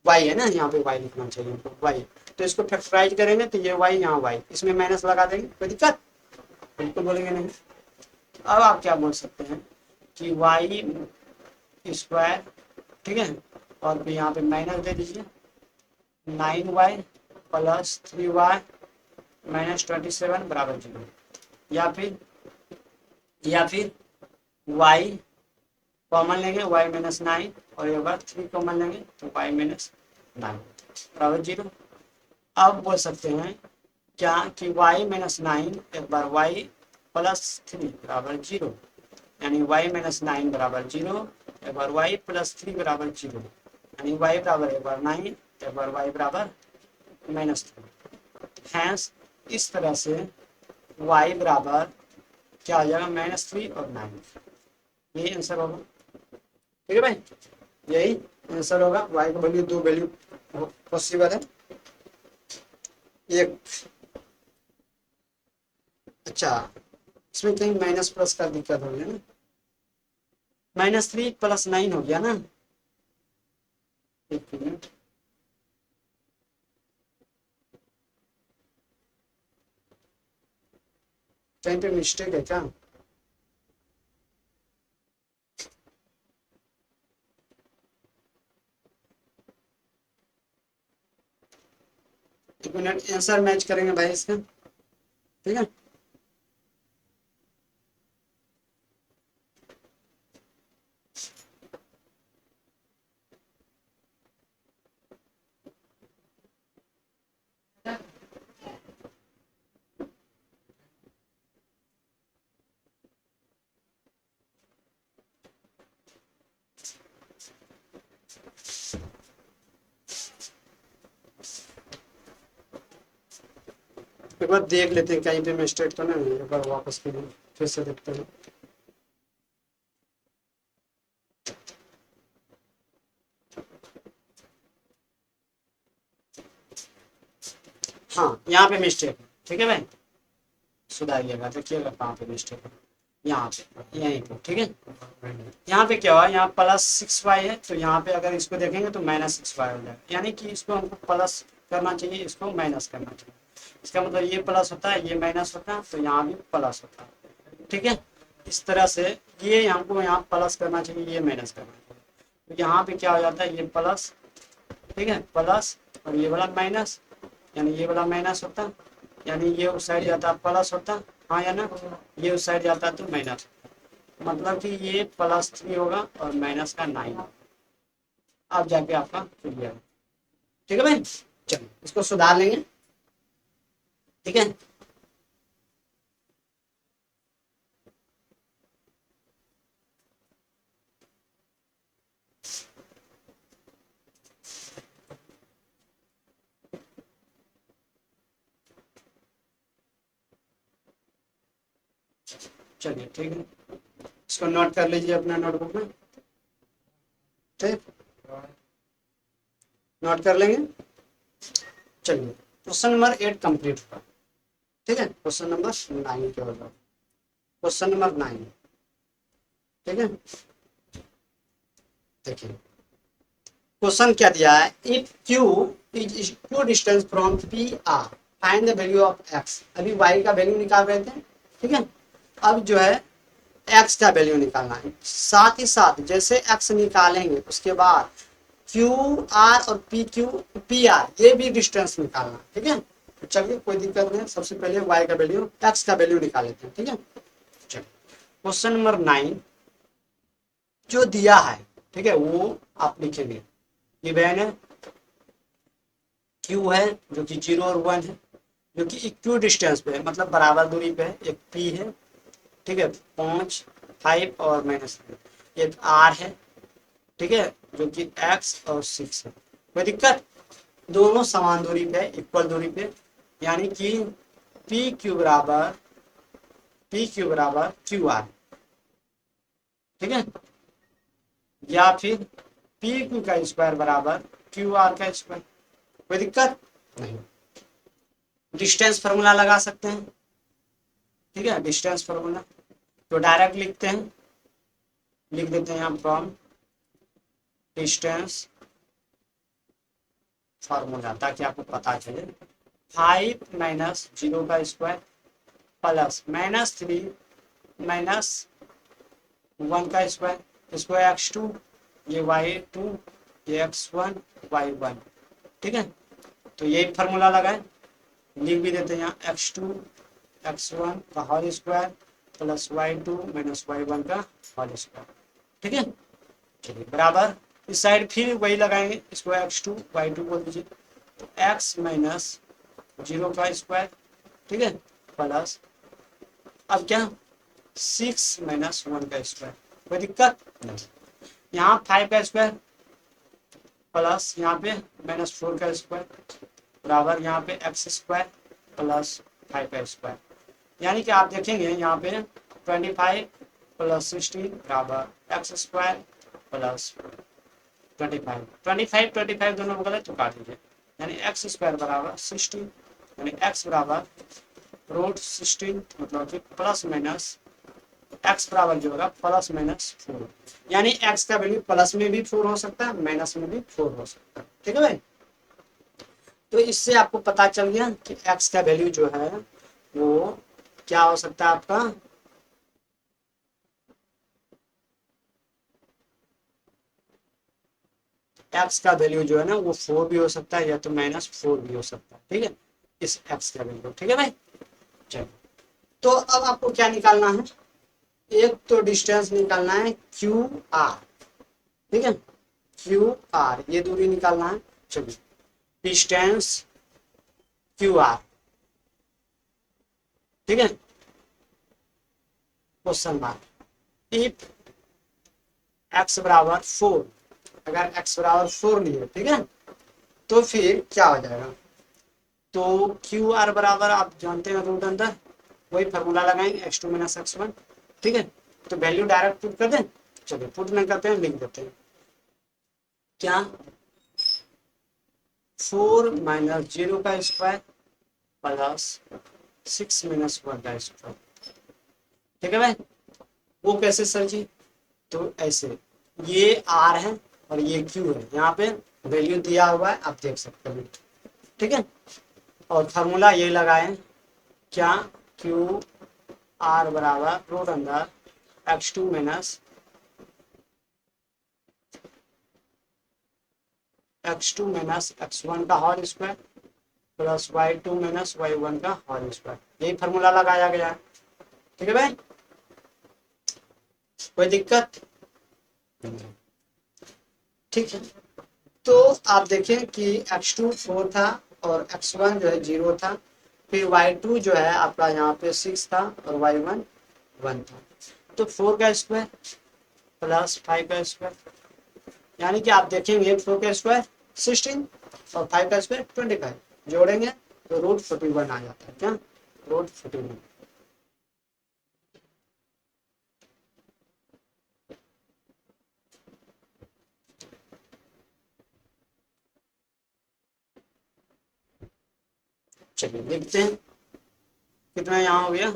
वाई है ना, यहाँ पे वाई लिखना चाहिए वाई, तो इसको फैक्टराइज करेंगे तो ये वाई यहाँ वाई, इसमें माइनस लगा देंगे, कोई दिक्कत? बिल्कुल बोलेंगे नहीं, अब आप क्या बोल सकते हैं कि वाई स्क्वायर, ठीक है, और फिर यहाँ पे माइनस दे दीजिए 9y प्लस 3y माइनस 27 बराबर 0, या फिर y कॉमन लेंगे y माइनस 9 और एक बार 3 कॉमन लेंगे तो y माइनस 9 बराबर 0। अब बोल सकते हैं क्या कि y माइनस 9 एक बार y प्लस 3 बराबर 0, यानी y माइनस 9 बराबर 0, एक बार y प्लस 3 बराबर 0, यानी y बराबर एक बार 9, एक बार y बराबर माइनस 3। हैंस इस तरह से y बराबर क्या हो जाएगा -3 और 9, यही आंसर होगा। ठीक है भाई, यही आंसर होगा। y का वैल्यू, दो वैल्यू पॉसिबल है, एक। अच्छा, इसमें कहीं माइनस प्लस का दिक्कत हो गया ना, -3 प्लस 9 हो गया ना, एक मिनट, कहीं पे मिस्टेक है क्या? एक मिनट, आंसर मैच करेंगे भाई इसका, ठीक है। एक बार देख लेते हैं कहीं पे मिस्टेक तो नहीं है, एक बार वापस फिर से देखते हैं। हाँ, यहाँ पे मिस्टेक है, ठीक है भाई, सुधारिएगा, देखिएगा कहाँ पे मिस्टेक है। यहाँ पे, यहीं पे, ठीक है। यहाँ पे क्या हुआ, यहाँ प्लस 6y है, तो यहाँ पे अगर इसको देखेंगे तो -6y हो जाएगा, यानी कि इसको हमको प्लस करना चाहिए, इसको माइनस करना चाहिए। इसका मतलब ये प्लस होता है, ये माइनस होता है, तो यहाँ भी प्लस होता है, ठीक है। इस तरह से ये हमको यहाँ प्लस करना चाहिए, ये माइनस करना चाहिए, तो यहाँ पे क्या हो जाता है, ये प्लस, ठीक है, प्लस और ये वाला माइनस, यानी ये वाला माइनस होता, यानी ये उस साइड जाता प्लस होता, हाँ या ना, ये उस साइड जाता तो माइनस, मतलब कि ये +3 होगा और माइनस का 9, अब जाके आपका क्लियर है। ठीक है भाई, चलो इसको सुधार लेंगे, ठीक है। चलिए ठीक है, इसको नोट कर लीजिए अपना नोटबुक में, ठीक, नोट कर लेंगे। चलिए, क्वेश्चन नंबर 8 कंप्लीट हुआ, ठीक है। क्वेश्चन नंबर 9 के होगा, क्वेश्चन नंबर 9, ठीक है। देखिए क्वेश्चन क्या दिया है, if Q is equal distance from P R, find the value of x. अभी वाई का वैल्यू निकाल रहे थे, ठीक है। अब जो है एक्स का वैल्यू निकालना है, साथ ही साथ जैसे एक्स निकालेंगे उसके बाद क्यू आर और पी आर ये भी डिस्टेंस निकालना, ठीक है। तो चलिए कोई दिक्कत नहीं, सबसे पहले वाई का वैल्यू, एक्स का वैल्यू निकाल लेते हैं, ठीक है। चलिए क्वेश्चन नंबर 9 जो दिया है, ठीक है, वो आप लिखेंगे, ये वैन है, क्यू है जो कि 0 और 1 है, जो कि इक्वी डिस्टेंस पे है, मतलब बराबर दूरी पे है, एक पी है, ठीक है, 5 5 और -, एक आर है, ठीक है, जो कि x और 6 है। कोई दिक्कत, दोनों समान दूरी पे, इक्वल दूरी पे, यानी कि पी क्यू बराबर क्यू आर, ठीक है, या फिर पी क्यू का स्क्वायर बराबर क्यू आर का स्क्वायर। कोई दिक्कत नहीं, डिस्टेंस फार्मूला लगा सकते हैं, ठीक है, डिस्टेंस फार्मूला तो डायरेक्ट लिखते हैं, लिख देते हैं यहाँ फ्रॉम डिस्टेंस फार्मूला, ताकि आपको पता चले, 5 - 0 का स्क्वायर प्लस -3 माइनस 1 का स्क्वायर, इसको x2, ये y2, ये x1 y1, ठीक है। तो यही फार्मूला लगाए, लिख भी देते हैं यहाँ x2 x1 का whole square plus y2 minus y1 का होल स्क्वायर, ठीक है। चलिए बराबर इस साइड फिर वही लगाएंगे, इसको x2 y2 बोल दीजिए, तो x माइनस 0 का स्क्वायर, ठीक है, प्लस अब क्या 6 माइनस 1 का स्क्वायर, कोई दिक्कत नहीं। यहाँ 5 का स्क्वायर प्लस यहाँ पे माइनस 4 का स्क्वायर बराबर यहाँ पे एक्स स्क्वायर प्लस 5 का स्क्वायर, यानी कि आप देखेंगे यहाँ पे 25 प्लस 16 बराबर एक्स स्क्वायर प्लस 25 दोनों बगल है तो काट दीजिए, यानी एक्स स्क्वायर बराबर 16, यानी एक्स बराबर रूट 16 मतलब कि प्लस माइनस एक्स बराबर जो होगा प्लस माइनस 4, यानी एक्स का वैल्यू प्लस में भी 4 हो सकता है, माइनस में भी 4 हो सकता है, ठीक है भाई। तो इससे आपको पता चल गया कि एक्स का वैल्यू जो है वो क्या हो सकता है आपका, एक्स का वैल्यू जो है ना वो 4 भी हो सकता है या तो माइनस 4 भी हो सकता है, ठीक है, इस एक्स का वैल्यू, ठीक है भाई। चलो तो अब आपको क्या निकालना है, एक तो डिस्टेंस निकालना है क्यू आर, ठीक है, क्यू आर ये दूरी निकालना है। चलिए डिस्टेंस क्यू आर, ठीक है, क्वेश्चन मार्क इफ एक्स बराबर 4, अगर एक्स बराबर 4 लिए, ठीक है, तो फिर क्या हो जाएगा, तो क्यू आर बराबर आप जानते हैं रूट अंदर, वही फार्मूला लगाएंगे x2 माइनस x1, ठीक है। तो वैल्यू डायरेक्ट पुट कर दें, चलिए पुट नहीं करते हैं, लिख देते हैं क्या 4 माइनस 0 का स्क्वायर प्लस 6 माइनस 1 का स्क्वायर, ठीक है भाई। वो कैसे सर जी, तो ऐसे ये आर है और ये क्यू है, यहाँ पे वैल्यू दिया हुआ है आप देख सकते हैं, ठीक है। और फार्मूला ये लगाए क्या क्यू आर बराबर रूट अंदर x2 माइनस x1 का whole square plus y2 minus y1 का होल स्क्वायर, यही फार्मूला लगाया गया है, ठीक है भाई, कोई दिक्कत, ठीक है। तो आप देखें कि x2 4 था और x1 जो है 0 था, फिर y2 जो है आपका यहाँ पे 6 था और y1 1 था, तो 4 का स्क्वायर प्लस 5 का स्क्वायर, यानी कि आप देखेंगे 4 का स्क्वायर 16 और 5 का स्क्वायर 25, जोड़ेंगे तो रूट 41 आ जाता है, क्या रूट 41। चलिए देखते हैं कितना यहाँ हो गया,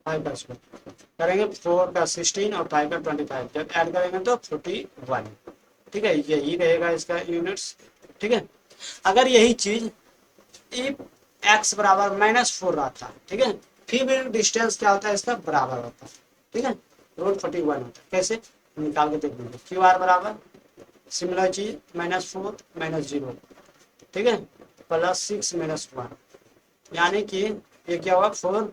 फाइव का स्क्वायर करेंगे 4 का 16 और 5 का 25, जब ऐड करेंगे तो 41, ठीक है, यही रहेगा इसका यूनिट्स, ठीक है। अगर यही चीज इफ एक्स बराबर -4 रहता, ठीक है, फिर भी डिस्टेंस क्या होता है इसका बराबर होता है, ठीक है, रूट 41 होता है, कैसे निकाल के देख लीजिए, क्यू आर बराबर सिमिलर चीज -4 -0, ठीक है, प्लस 6 -1, यानी कि ये क्या होगा 4,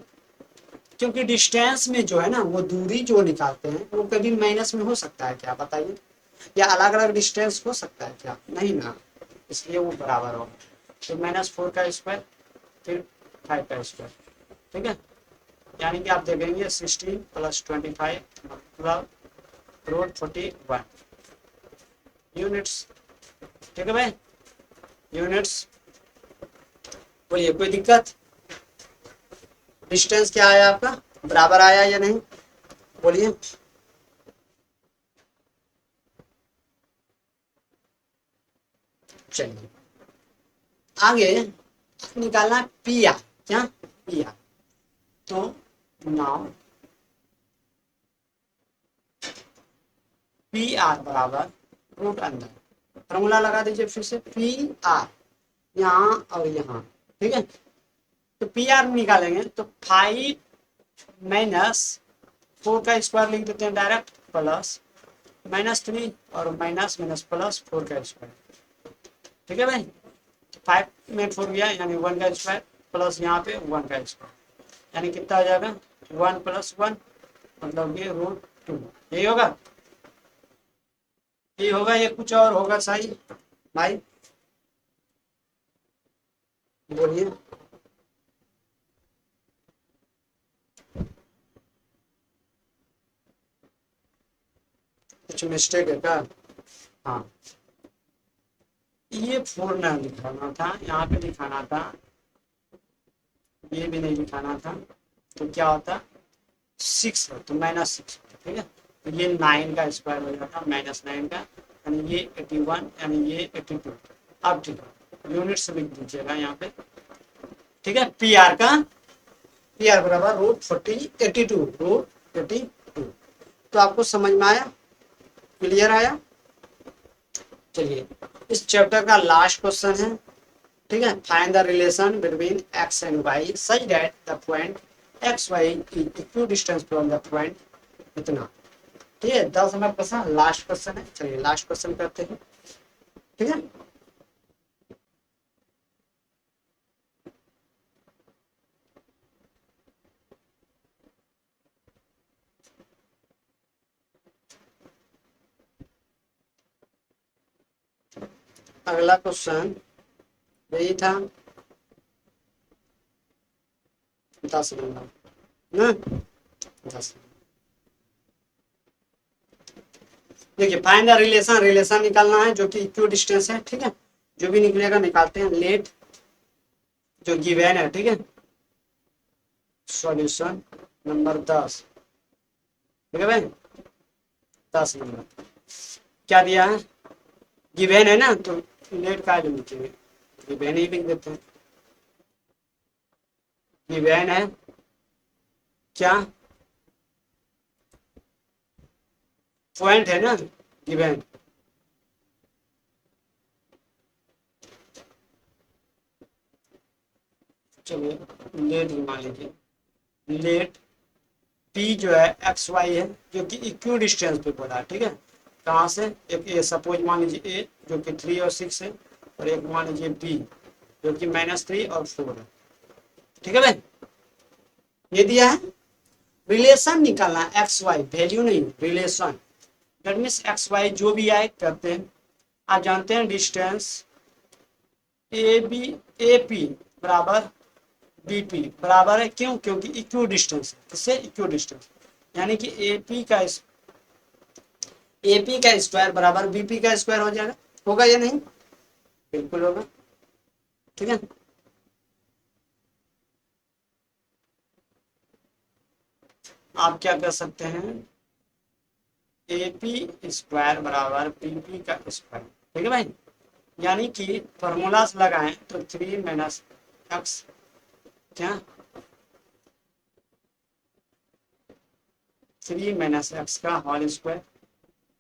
क्योंकि डिस्टेंस में जो है ना वो दूरी जो निकालते हैं वो कभी माइनस में हो सकता है क्या बताइए, या अलग अलग डिस्टेंस हो सकता है क्या, नहीं ना, इसलिए वो बराबर होगा, तो -4 का स्क्वायर फिर 5 का स्क्वायर, ठीक है, यानी कि आप देखेंगे 16 प्लस 25 मतलब रूट 41 यूनिट्स, ठीक है भाई, यूनिट्स, बोलिए कोई दिक्कत, डिस्टेंस क्या आया आपका बराबर आया या नहीं, बोलिए। चलिए आगे निकालना पी आर, क्या पी आर, तो नाउ पी आर बराबर रूट अंदर, फॉर्मूला लगा दीजिए फिर से, पी आर यहाँ और यहाँ ठीक है। तो पी आर निकालेंगे तो 5 माइनस 4 का स्क्वायर लिख देते हैं डायरेक्ट, प्लस -3 और माइनस माइनस प्लस 4 का स्क्वायर। ठीक है भाई, 5 में 4 गया यानी 1 का स्क्वायर, प्लस यहाँ पे 1 का स्क्वायर, यानी कितना हो जाएगा 1 + 1, मतलब ये √2। यही होगा, ये होगा, ये कुछ और होगा सही भाई, बोलिए। कुछ मिस्टेक है क्या? हाँ, ये 4 ना दिखाना था, यहाँ पे दिखाना था, ये भी नहीं दिखाना था, तो क्या होता 6 है तो -6 होता। ठीक है, तो ये 9 का स्क्वायर हो जाता, -9 का, यानी ये 81, यानी ये 82। अब ठीक है, यूनिट्स लिख दीजिएगा यहाँ पे। ठीक है, पी आर बराबर √82। तो आपको समझ में आया, क्लियर आया? चलिए, इस चैप्टर का लास्ट क्वेश्चन है। ठीक है, find the relation between x and y such that the point x y is equal distance from the point इतना। ठीक है, 10 नंबर क्वेश्चन, लास्ट क्वेश्चन है। चलिए लास्ट क्वेश्चन करते हैं। ठीक है, अगला क्वेश्चन यही था, 10 नंबर ना, 10। देखिए, फाइंड द रिलेशन, रिलेशन निकालना है जो कि इक्वल डिस्टेंस है। ठीक है, जो भी निकलेगा निकालते हैं। लेट जो गिवन है, ठीक है, सॉल्यूशन नंबर 10। ठीक है भाई, 10 नंबर क्या दिया है, गिवन है ना, तो लेट का जो लिखेंगे, गिवन ही लिख देते हैं। गिवन है क्या, पॉइंट है ना गिवन, चलिए लेट ही मान लीजिए। लेट पी जो है एक्स वाई है, जो कि इक्वल डिस्टेंस पे बोला है। ठीक है, कहाँ से, एक ए सपोज मान लीजिए ए जो कि 3 और 6 है, और एक मान लीजिए बी जो कि -3 और 4 है। ठीक है भाई, ये दिया है। रिलेशन निकालना है, एक्स वाई, वैल्यू नहीं, relation. That means x y जो भी आए करते हैं। आप जानते हैं distance A B, A P बराबर बी पी बराबर है, क्यों, क्योंकि इक्वल डिस्टेंस है। किससे, इक्वल डिस्टेंस, यानी कि एपी का स्क्वायर बराबर बीपी का स्क्वायर हो जाएगा। होगा या नहीं, बिल्कुल होगा। ठीक है, आप क्या कर सकते हैं, एपी स्क्वायर बराबर बीपी का स्क्वायर। ठीक है भाई, यानी कि फॉर्मूला लगाएं तो 3 - एक्स, क्या 3 - एक्स का होल स्क्वायर,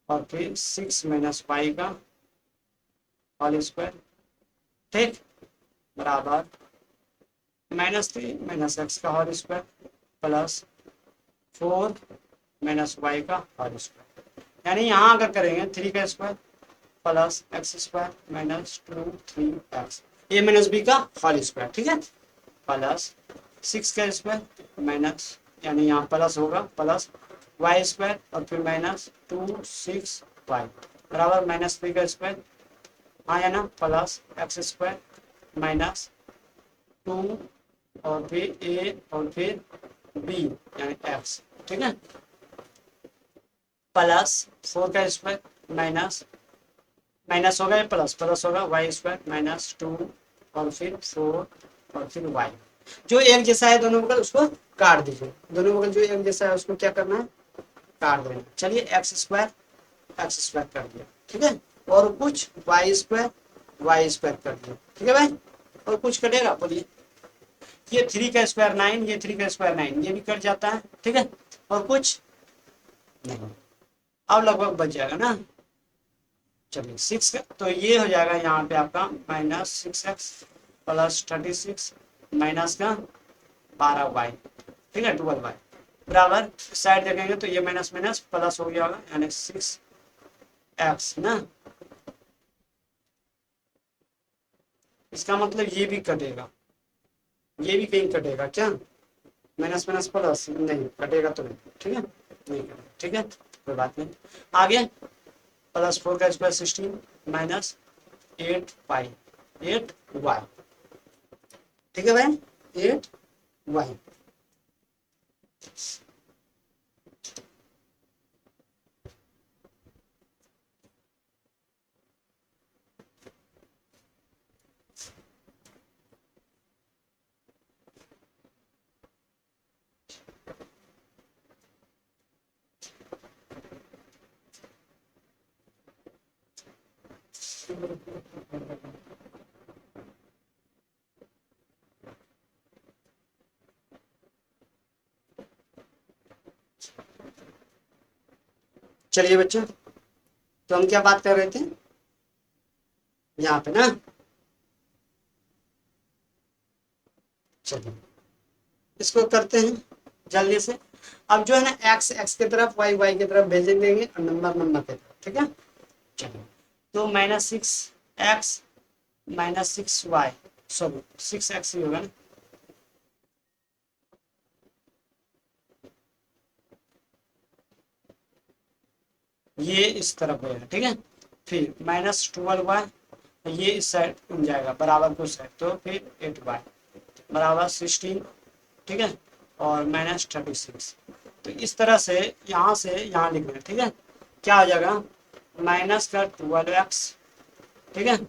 और फिर 6 - वाई का होल स्क्वायर। ठीक, बराबर -3 - एक्स का होल स्क्वायर प्लस 4 - वाई का होल स्क्वायर। यानी यहाँ अगर करेंगे 3 का square plus x square -2 3x, ए माइनस बी का होल स्क्वायर। ठीक है, प्लस 6 का स्क्वायर माइनस, यानी यहाँ प्लस होगा, प्लस वाई स्क्वायर और फिर -2 6 वाई बराबर -3 का स्क्वायर, हाँ या ना, प्लस एक्स स्क्वायर -2 और फिर ए और फिर बी यानी एक्स। ठीक है, प्लस 4 का स्क्वायर माइनस माइनस होगा, प्लस प्लस होगा, वाई स्क्वायर -2 और फिर 4 और फिर वाई। जो एक जैसा है दोनों बगल उसको काट दीजिए, दोनों बगल जो एक जैसा है उसको क्या करना है, काट देना। चलिए एक्स स्क्वायर कर दिया। ठीक है, और कुछ वाई स्क्वायर कर दिया। ठीक है भाई, और कुछ कटेगा बोलिए, ये 3 का स्क्वायर 9, ये 3 का स्क्वायर 9, ये भी कट जाता है। ठीक है, और कुछ नहीं, अब लगभग बच जाएगा ना। चलिए 6 का तो ये हो जाएगा यहाँ पे आपका -6x प्लस 36 माइनस का 12y, ठीक है 12y बराबर, साइड देखेंगे तो ये माइनस माइनस प्लस हो गया होगा, यानी 6x ना। इसका मतलब ये भी कटेगा, ये भी कहीं कटेगा क्या, माइनस माइनस प्लस नहीं कटेगा तो नहीं, ठीक है नहीं कटेगा, ठीक है कोई बात नहीं। आगे प्लस 4 का स्क्वायर 16 माइनस 8y, 8y, ठीक है भाई 8y। चलिए बच्चों, तो हम क्या बात कर रहे थे यहाँ पे ना, चलिए इसको करते हैं जल्दी से। अब जो है ना एक्स एक्स की तरफ, वाई वाई की तरफ भेज देंगे और नंबर नंबर की तरफ, ठीक है। चलिए तो -6x -6y, सॉरी 6x ही होगा ना, ये इस तरफ होगा, ठीक है। फिर -12y, ये इस साइड बन जाएगा बराबर को साइड, तो फिर 8y बराबर 16, ठीक है, और -36। तो इस तरह से यहाँ लिख रहे हैं, ठीक है। क्या हो जाएगा माइनस का 12x, ठीक है,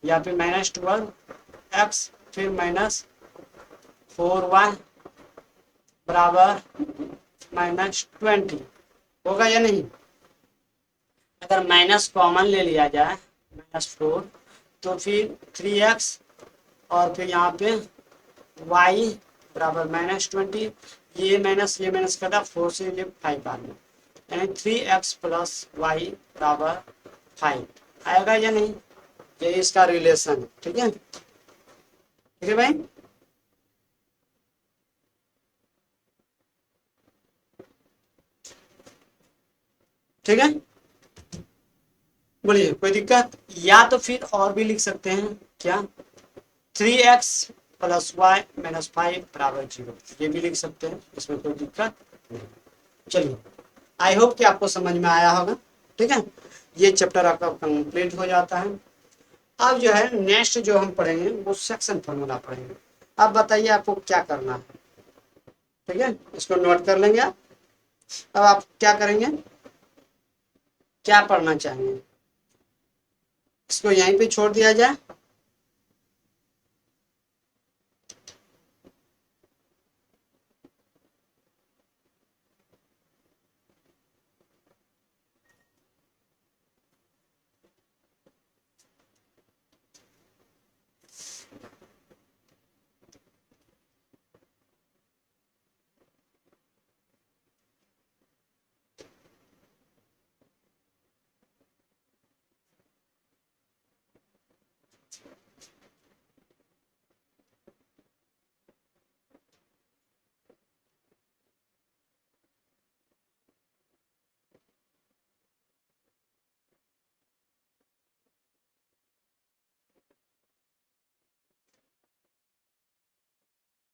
या फिर -12x, फिर -4y बराबर -20 होगा या नहीं। अगर माइनस कॉमन ले लिया जाए -4, तो फिर 3x और फिर यहाँ पे y बराबर -20, ये माइनस का था 4 से ये 5 आ गया, यानी 3x प्लस वाई बराबर 5 आएगा या नहीं, ये इसका रिलेशन है, ठीक है, ठीक है भाई। ठीक है बोलिए कोई दिक्कत, या तो फिर और भी लिख सकते हैं क्या, 3x प्लस वाई -5 बराबर 0, ये भी लिख सकते हैं, इसमें कोई दिक्कत नहीं। चलिए आई होप कि आपको समझ में आया होगा, ठीक है। ये चैप्टर आपका कंप्लीट हो जाता है। अब जो है नेक्स्ट जो हम पढ़ेंगे वो सेक्शन फॉर्मूला पढ़ेंगे। अब बताइए आपको क्या करना है, ठीक है, इसको नोट कर लेंगे आप। अब आप क्या करेंगे, क्या पढ़ना चाहेंगे, इसको यहीं पे छोड़ दिया जाए